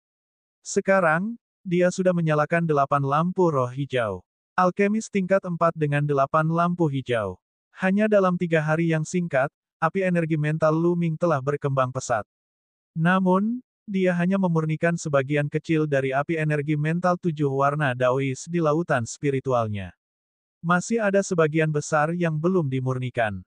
Sekarang, dia sudah menyalakan 8 lampu roh hijau. Alkemis tingkat 4 dengan 8 lampu hijau. Hanya dalam 3 hari yang singkat, api energi mental Lu Ming telah berkembang pesat. Namun, dia hanya memurnikan sebagian kecil dari api energi mental 7 warna Daois di lautan spiritualnya. Masih ada sebagian besar yang belum dimurnikan.